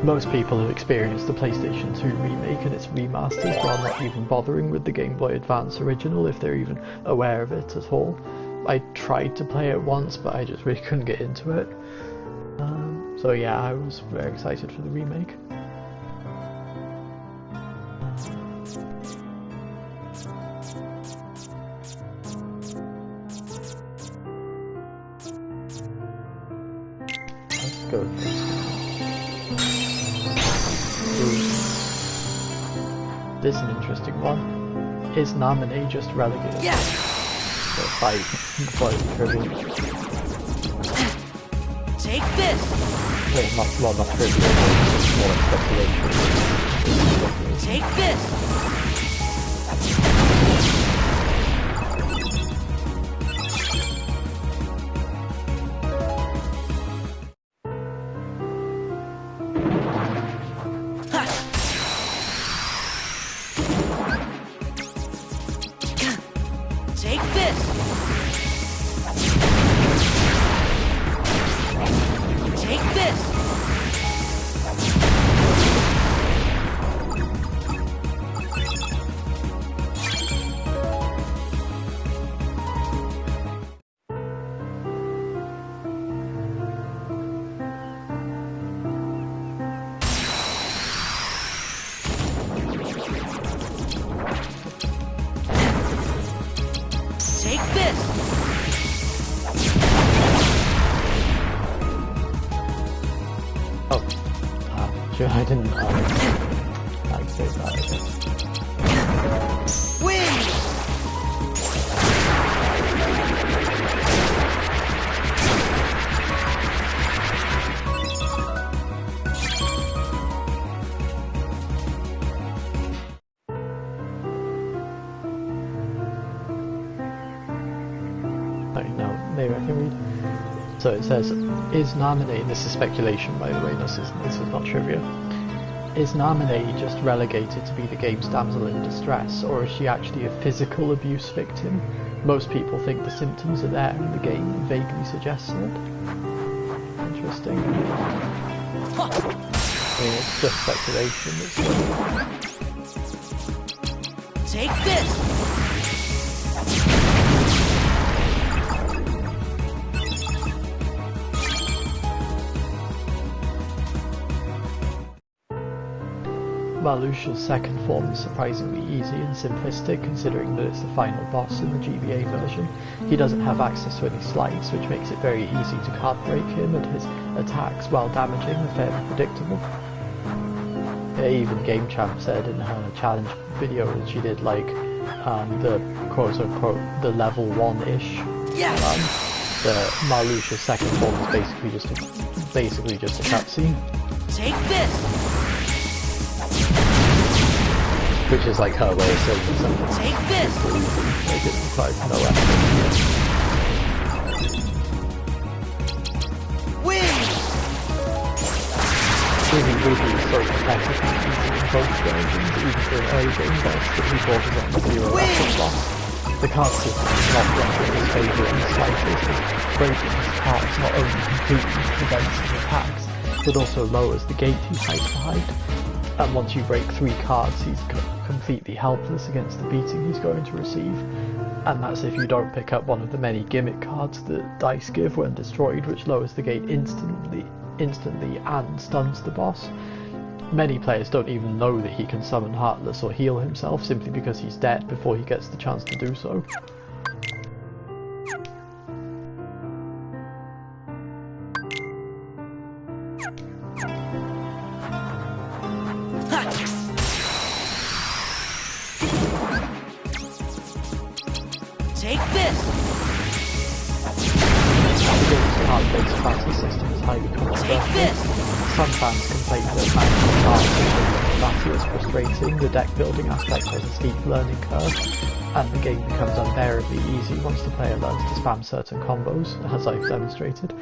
Most people have experienced the PlayStation 2 remake and its remasters while not even bothering with the Game Boy Advance original if they're even aware of it at all. I tried to play it once, but I just really couldn't get into it. So yeah, I was very excited for the remake. Let's go with this. This is an interesting one. Is Naminé just relegated? Yes! So fight trivia. Take this! Well, not trivia, more like speculation. Take this! Take this! Take this! Take this! Oh, sure, I didn't like say that, I guess. Win! No, maybe I can read. So it says, is Naminé, this is speculation by the way, this is not trivia. Is Naminé just relegated to be the game's damsel in distress, or is she actually a physical abuse victim? Most people think the symptoms are there and the game vaguely suggests it. Interesting. I mean, it's just speculation. Take this! Marluxia's second form is surprisingly easy and simplistic considering that it's the final boss in the GBA version. He doesn't have access to any slides, which makes it very easy to card break him, and his attacks, while damaging, are fairly predictable. Yeah, even Game Champ said in her challenge video that she did like the quote-unquote the level 1-ish run. The Marluxia's second form is basically just a cutscene. Take this! Which is like her way of saying something. Take this! Like it requires no effort. Win! Really so competitive in both versions, even for an early game boss that he bought on the zero effort boss. The card system is not working in his favour in the slightest, as breaking his cards not only completely prevents his attacks, but also lowers the gate he hides behind. and once you break 3 cards he's completely helpless against the beating he's going to receive, and that's if you don't pick up one of the many gimmick cards that dice give when destroyed, which lowers the gate instantly and stuns the boss. Many players don't even know that he can summon Heartless or heal himself simply because he's dead before he gets the chance to do so. Take this! The game's card-based battle system is highly controversial. Take this! Some fans complain that managing cards in battle is frustrating, the deck building aspect has a steep learning curve, and the game becomes unbearably easy once the player learns to spam certain combos, as I've demonstrated.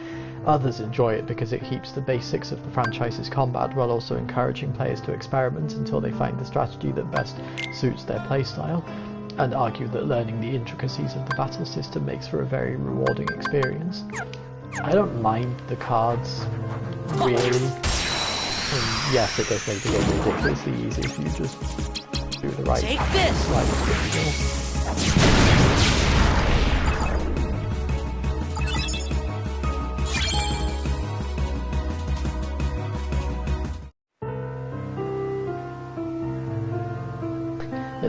Others enjoy it because it keeps the basics of the franchise's combat while also encouraging players to experiment until they find the strategy that best suits their playstyle, and argue that learning the intricacies of the battle system makes for a very rewarding experience. I don't mind the cards, really. Yes, it does make the game ridiculously easy if you just do the right script.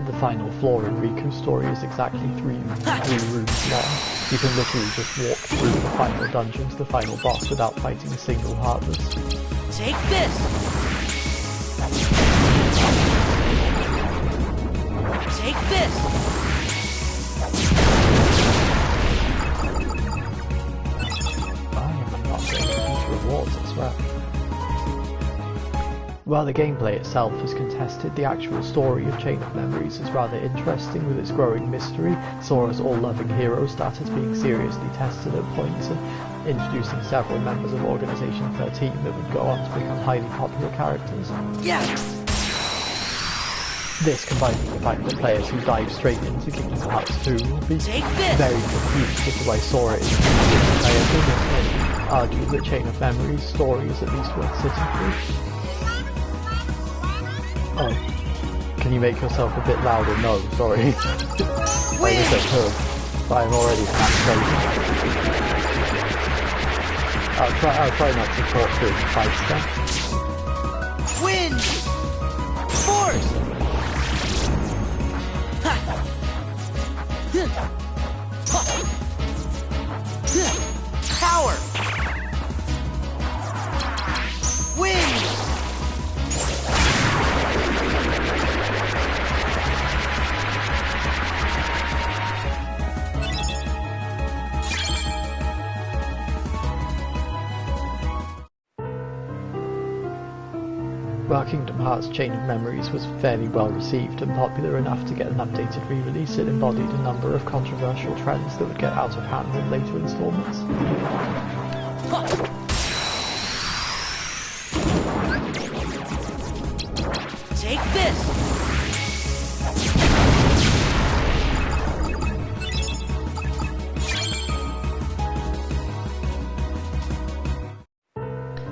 The final floor in Riku's story is exactly 3 rooms long. You can literally just walk through the final dungeon to the final boss without fighting a single Heartless. Take this! Take this! I am not getting these rewards, I swear. While the gameplay itself is contested, the actual story of Chain of Memories is rather interesting, with its growing mystery, Sora's all-loving hero status being seriously tested at points, and introducing several members of Organization 13 that would go on to become highly popular characters. Yeah. This, combined with the fact that players who dive straight into Kingdom Hearts 2 will be very confused as to why Sora is playable, and argue that Chain of Memories' story is at least worth sitting through. Oh, can you make yourself a bit louder? No, sorry. I wish I could, but I'm already half crazy. I'll try not to talk during the fight stuff. Wind! Force! Power! Wind! While Kingdom Hearts Chain of Memories was fairly well received and popular enough to get an updated re-release, it embodied a number of controversial trends that would get out of hand in later installments. Take this!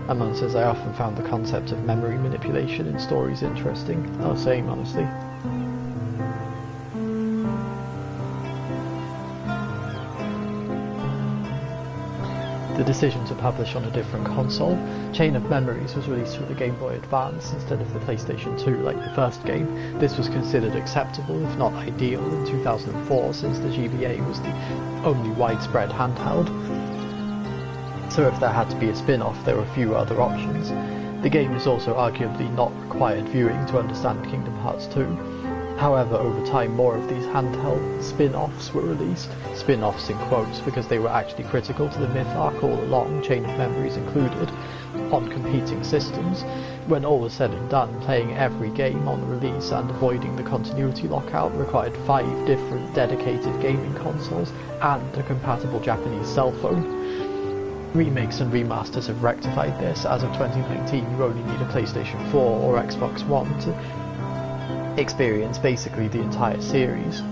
Amon says, I often found the concept of memory manipulation in stories interesting. Oh, same, honestly. The decision to publish on a different console, Chain of Memories was released for the Game Boy Advance instead of the PlayStation 2 like the first game. This was considered acceptable, if not ideal, in 2004, since the GBA was the only widespread handheld. So if there had to be a spin-off, there were few other options. The game is also arguably not required viewing to understand Kingdom Hearts 2. However, over time more of these handheld spin-offs were released. Spin-offs in quotes, because they were actually critical to the myth arc all along, Chain of Memories included, on competing systems. When all was said and done, playing every game on release and avoiding the continuity lockout required 5 different dedicated gaming consoles and a compatible Japanese cell phone. Remakes and remasters have rectified this. As of 2019, you only need a PlayStation 4 or Xbox One to experience basically the entire series.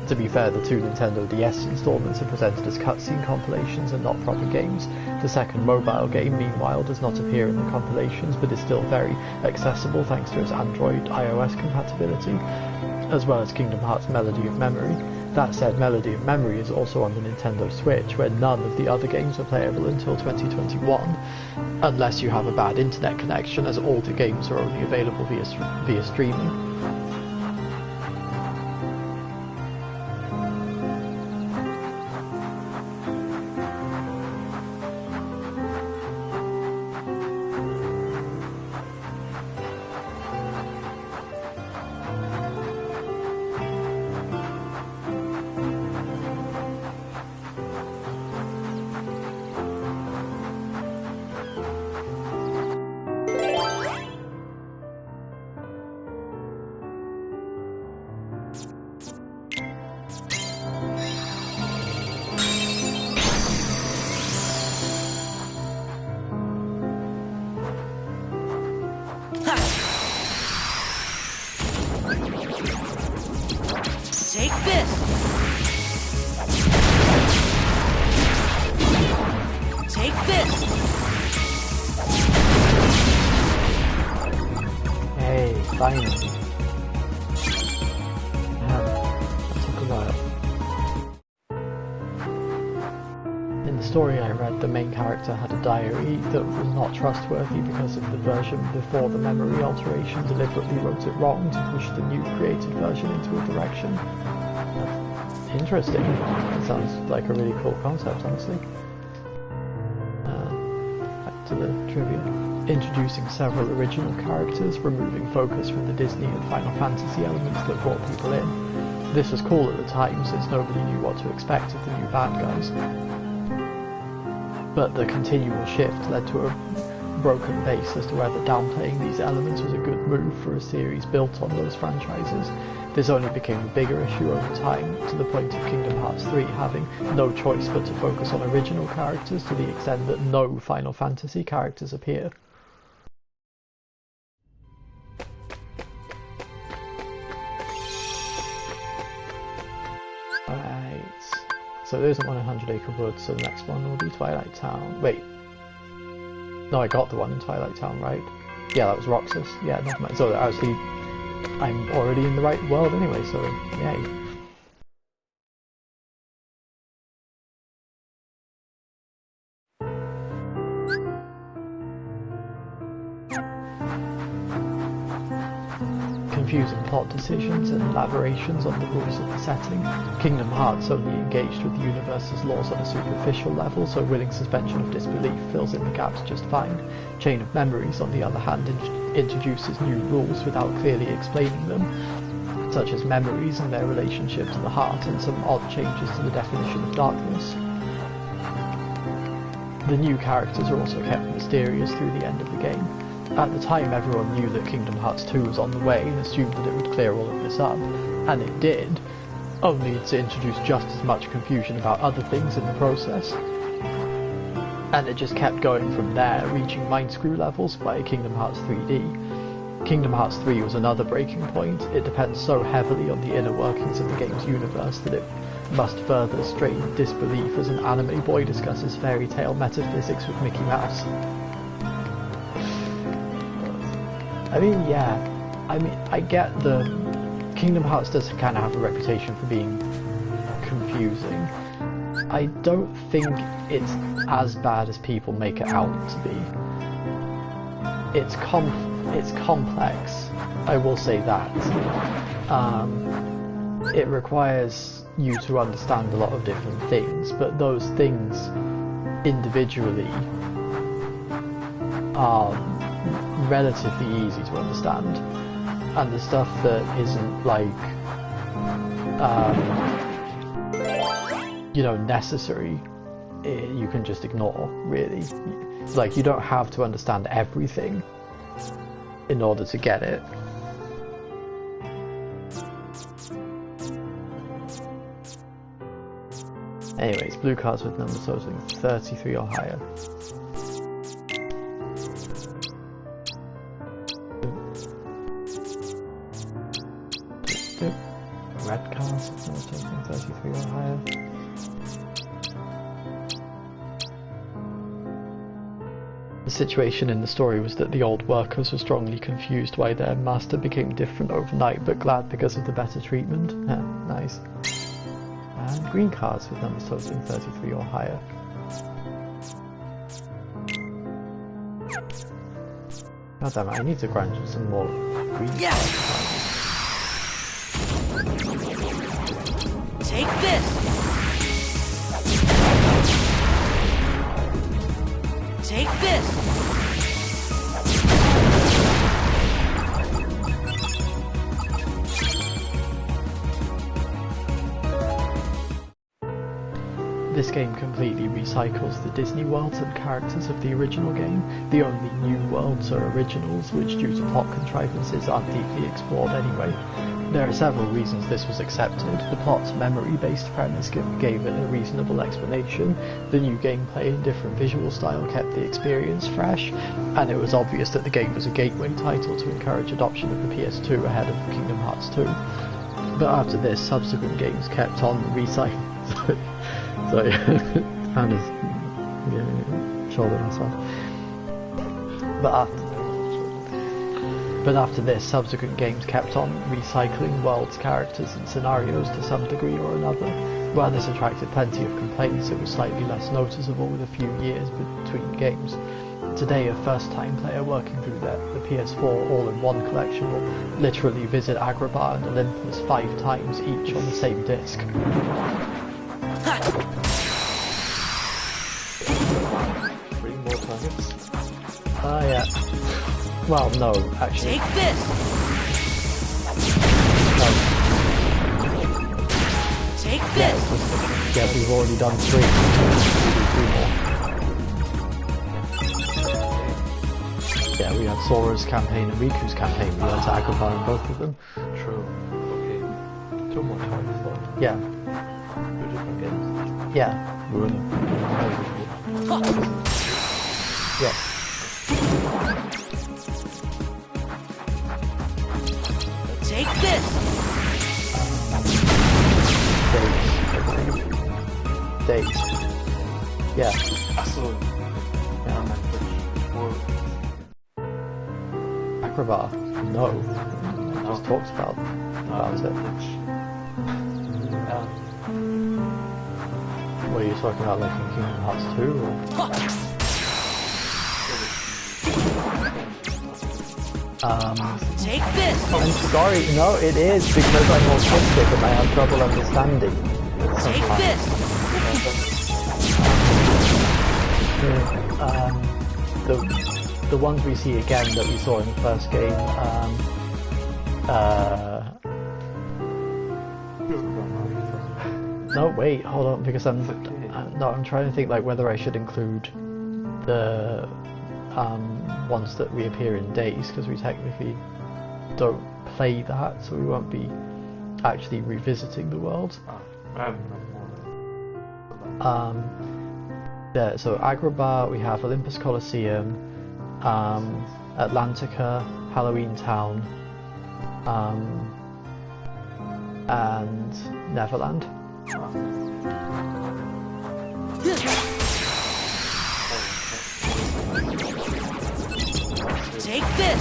To be fair, the two Nintendo DS installments are presented as cutscene compilations and not proper games. The second mobile game, meanwhile, does not appear in the compilations, but is still very accessible thanks to its Android iOS compatibility, as well as Kingdom Hearts Melody of Memory. That said, Melody of Memory is also on the Nintendo Switch, where none of the other games are playable until 2021, unless you have a bad internet connection, as all the games are only available via streaming. Take this! Take this! Hey, finally. Man, that took a while. In the story I read, the main character had a diary that was not trustworthy because of the version before the memory alteration deliberately wrote it wrong to push the new created version into a direction. Interesting. That sounds like a really cool concept, honestly. Back to the trivia. Introducing several original characters, removing focus from the Disney and Final Fantasy elements that brought people in. This was cool at the time since nobody knew what to expect of the new bad guys. But the continual shift led to a broken base as to whether downplaying these elements was a good move for a series built on those franchises. This only became a bigger issue over time, to the point of Kingdom Hearts 3 having no choice but to focus on original characters to the extent that no Final Fantasy characters appear. Alright, so there isn't one in 100 Acre Wood, so the next one will be Twilight Town. Wait, no, I got the one in Twilight Town, right? Yeah, that was Roxas. Yeah, never mind. So actually, I'm already in the right world anyway, so yay. Confusing plot decisions and elaborations on the rules of the setting. Kingdom Hearts only engaged with the universe's laws on a superficial level, so willing suspension of disbelief fills in the gaps just fine. Chain of Memories, on the other hand, introduces new rules without clearly explaining them, such as memories and their relationship to the heart, and some odd changes to the definition of darkness. The new characters are also kept mysterious through the end of the game. At the time, everyone knew that Kingdom Hearts 2 was on the way and assumed that it would clear all of this up, and it did, only to introduce just as much confusion about other things in the process. And it just kept going from there, reaching mind screw levels by Kingdom Hearts 3D. Kingdom Hearts 3 was another breaking point. It depends so heavily on the inner workings of the game's universe that it must further strain disbelief as an anime boy discusses fairy tale metaphysics with Mickey Mouse. I mean, yeah, I get the Kingdom Hearts does kind of have a reputation for being confusing. I don't think it's as bad as people make it out to be. It's complex, I will say that. It requires you to understand a lot of different things, but those things individually are relatively easy to understand, and the stuff that isn't like you know, necessary, you can just ignore, really. Like, you don't have to understand everything in order to get it. Anyways, blue cards with numbers totaling 33 or higher. red cards if no token 33 or higher. The situation in the story was that the old workers were strongly confused why their master became different overnight, but glad because of the better treatment. Nice. And green cards with numbers totaling 33 or higher. God damn it, I need to grind some more green cards. Take this! Take this! This game completely recycles the Disney worlds and characters of the original game. The only new worlds are originals, which due to plot contrivances aren't deeply explored anyway. There are several reasons this was accepted. The plot's memory-based premise gave it a reasonable explanation, the new gameplay and different visual style kept the experience fresh, and it was obvious that the game was a gateway title to encourage adoption of the PS2 ahead of Kingdom Hearts 2. But after this, subsequent games kept on recycling. So kind of shoulder myself. But after this, subsequent games kept on recycling worlds, characters and scenarios to some degree or another. While this attracted plenty of complaints, it was slightly less noticeable with a few years between games. Today, a first-time player working through the PS4 all-in-one collection will literally visit Agrabah and Olympus 5 times each on the same disc. 3 more targets. Yeah. Well, no, actually. Take this! No. Take this! Yeah, we've already done 3. We'll do 3 more. Yeah, we had Sora's campaign and Riku's campaign. We went to Agrabah in both of them. True. Okay. 2 more targets though. Yeah. 2 different games. Yeah. Yeah. Take this! Days. Yeah. So, Yeah. Agrabah? No. Just talks about it. What are you talking about, like in Kingdom Hearts 2 or? Take this! I'm sorry, no, it is because I'm autistic and I have trouble understanding. Take this! The ones we see again that we saw in the first game, no, wait, hold on, because I'm trying to think like whether I should include the ones that reappear in Days, because we technically don't play that, so we won't be actually revisiting the world. Yeah, so Agrabah, we have Olympus Coliseum, Atlantica, Halloween Town, and Neverland. Take this!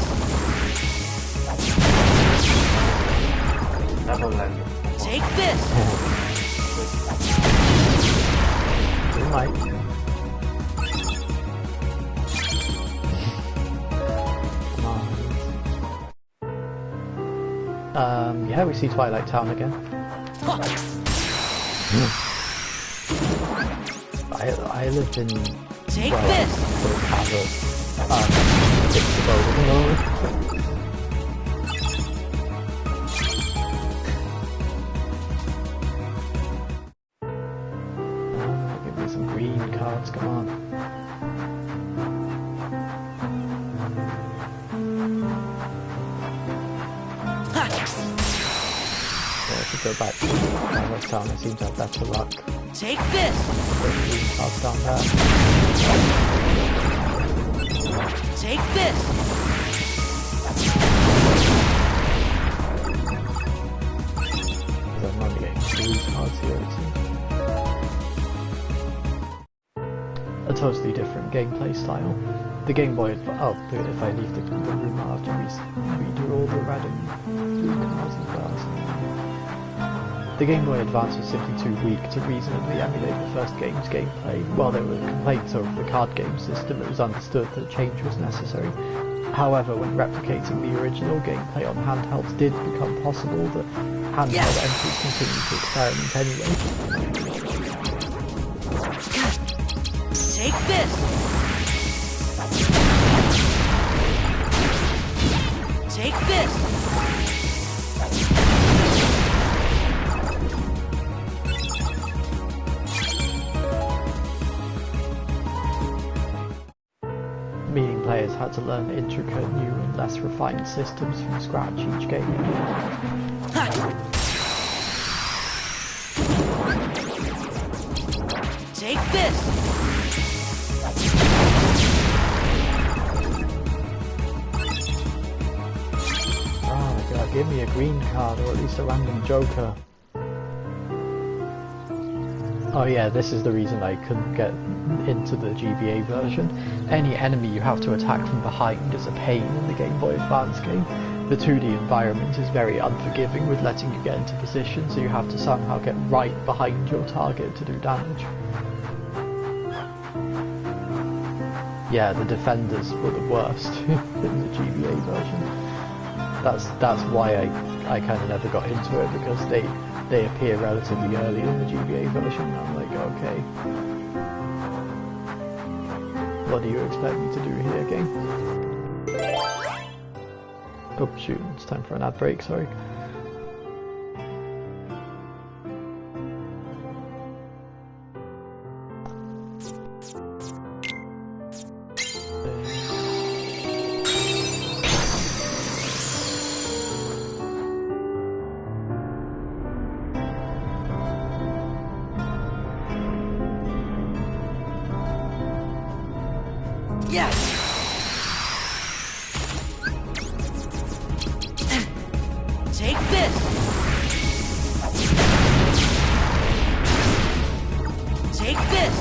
Neverland. Take this! We might. Yeah, we see Twilight Town again. I lived in. Take well, this! I don't have a fixed abode at the moment. Give me some green cards, come on. Yeah, I should go back to Twilight Town, I seem to have better luck. Take this! Green cards down there. Take this! I these cards here, it seems. A totally different gameplay style. The Game Boy Advance. Oh, if I leave the room, I'll have to redo all the red and blue cards as well. The Game Boy Advance was simply too weak to reasonably emulate the first game's gameplay. While there were complaints over the card game system, it was understood that change was necessary. However, when replicating the original gameplay on handhelds did become possible, the handheld entries continued to experiment anyway. Take this! Take this! Meaning players had to learn intricate, new and less refined systems from scratch each game. Take this! Oh my god, give me a green card or at least a random joker. Oh yeah, this is the reason I couldn't get into the GBA version. Any enemy you have to attack from behind is a pain in the Game Boy Advance game. The 2D environment is very unforgiving with letting you get into position, so you have to somehow get right behind your target to do damage. Yeah, the defenders were the worst in the GBA version. That's why I kind of never got into it, because they appear relatively early in the GBA version, and I'm like, okay. What do you expect me to do here, game? Oh shoot, it's time for an ad break, sorry. Yes! Take this! Take this!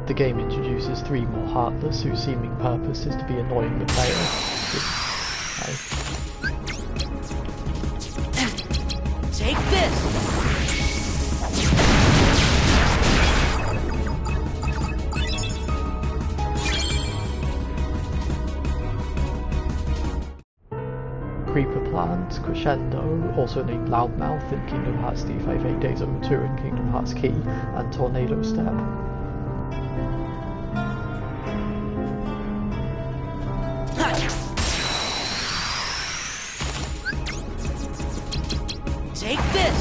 The game introduces 3 more Heartless, whose seeming purpose is to be annoying the player. Take this! Creeper Plant, Crescendo, also named Loudmouth in Kingdom Hearts D58 Days Over 2 and Kingdom Hearts Key, and Tornado Step. Take this!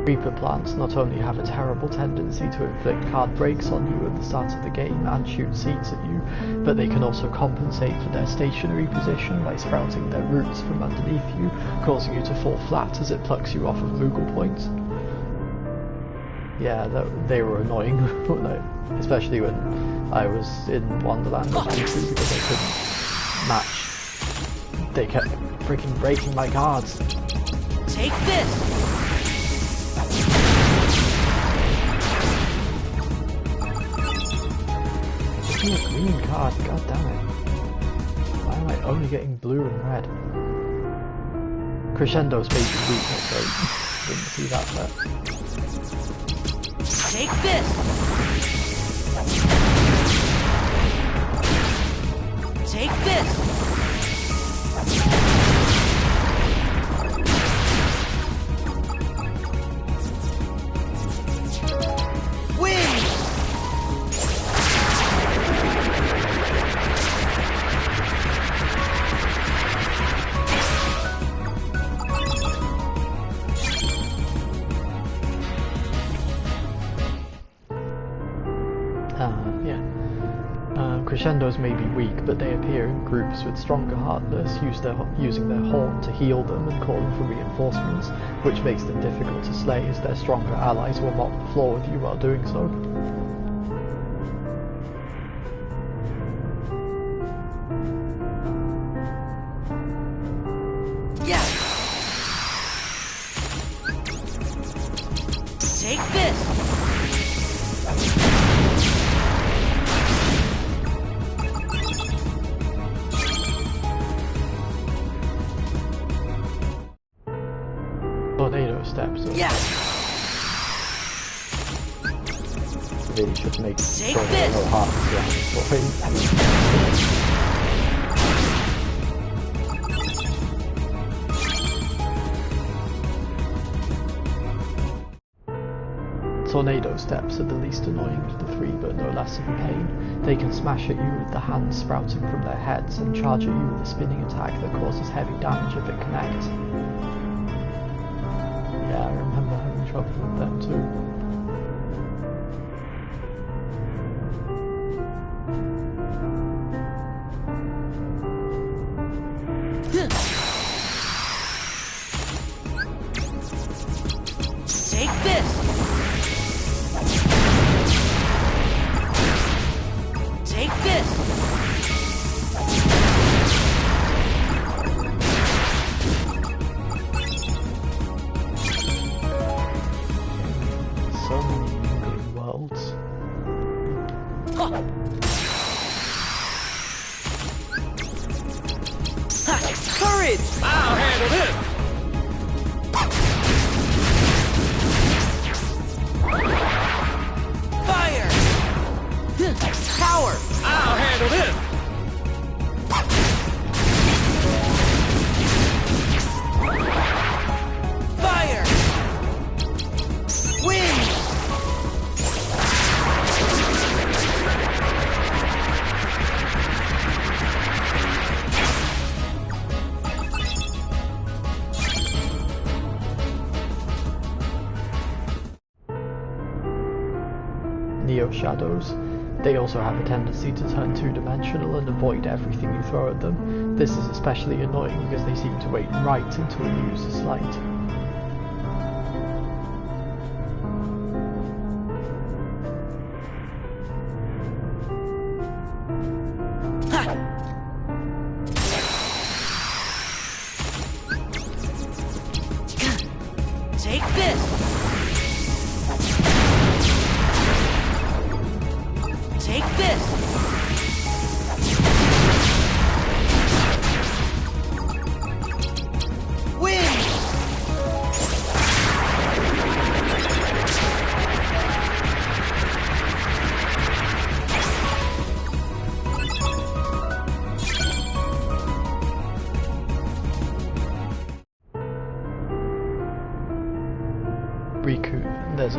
Creeper plants not only have a terrible tendency to inflict card breaks on you at the start of the game and shoot seeds at you, but they can also compensate for their stationary position by sprouting their roots from underneath you, causing you to fall flat as it plucks you off of Moogle points. Yeah, they were annoying, especially when I was in Wonderland because I couldn't match. They kept freaking breaking my cards. Take this! Give me a green card, god damn it. Why am I only getting blue and red? Crescendo's maybe weakness, so didn't see that there. Take this! Take this! Win! Crescendo's may be weak, but they appear in groups with stronger heartless, using their horn to heal them and calling for reinforcements, which makes them difficult to slay as their stronger allies will mop the floor with you while doing so. Yeah. Take this. Tornado steps. Yeah. Really should make Take sure there are no this. hearts around for him. Tornado steps are the least annoying of the three, but no less of a pain. They can smash at you with the hands sprouting from their heads and charge at you with a spinning attack that causes heavy damage if it connects. Yeah, I remember having trouble with them too. Take this. Take this. So many mingling worlds. Ha. Ha. Courage. I'll handle this! Fire. Power. I'll handle this! Fire. Wind. Neo Shadows. They also have a tendency to turn two-dimensional and avoid everything you throw at them. This is especially annoying because they seem to wait right until you use a slight. Take this. Take this. Wind. Riku. There's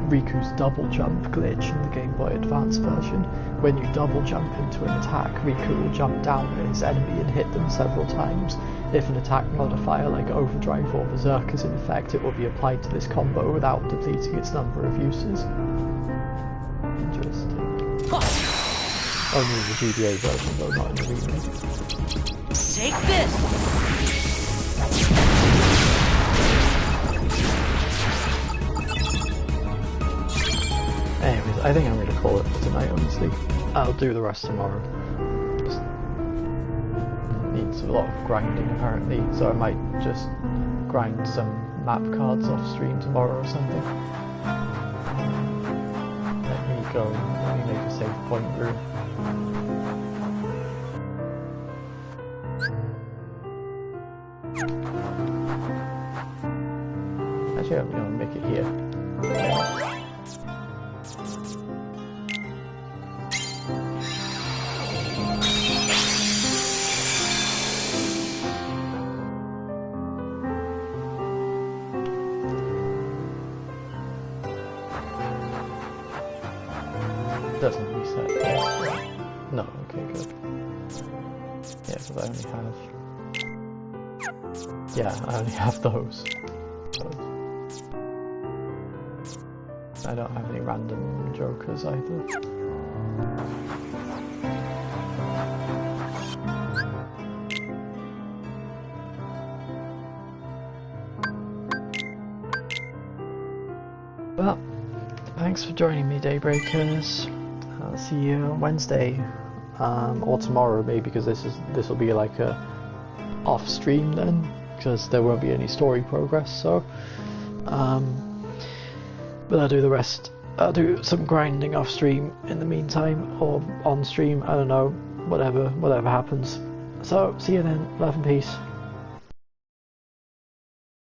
Riku's double jump glitch in the Game Boy Advance version. When you double jump into an attack, Riku will jump down at his enemy and hit them several times. If an attack modifier like Overdrive or Berserk is in effect, it will be applied to this combo without depleting its number of uses. Interesting. Only in the GBA version though, not in the remake. Take this. Anyways, I think I'm going to call it for tonight, honestly. I'll do the rest tomorrow. Just needs a lot of grinding apparently, so I might just grind some map cards off stream tomorrow or something. Let me make a save point room. Actually, I'm going to make it here. Doesn't reset this, right? No, okay, good. Yeah, because I only have those. I don't have any random jokers either. thanks for joining me, Daybreakers. I'll see you on Wednesday, or tomorrow maybe, because this will be like a off stream then, because there won't be any story progress. So, but I'll do the rest. I'll do some grinding off stream in the meantime, or on stream. I don't know, whatever happens. So see you then. Love and peace.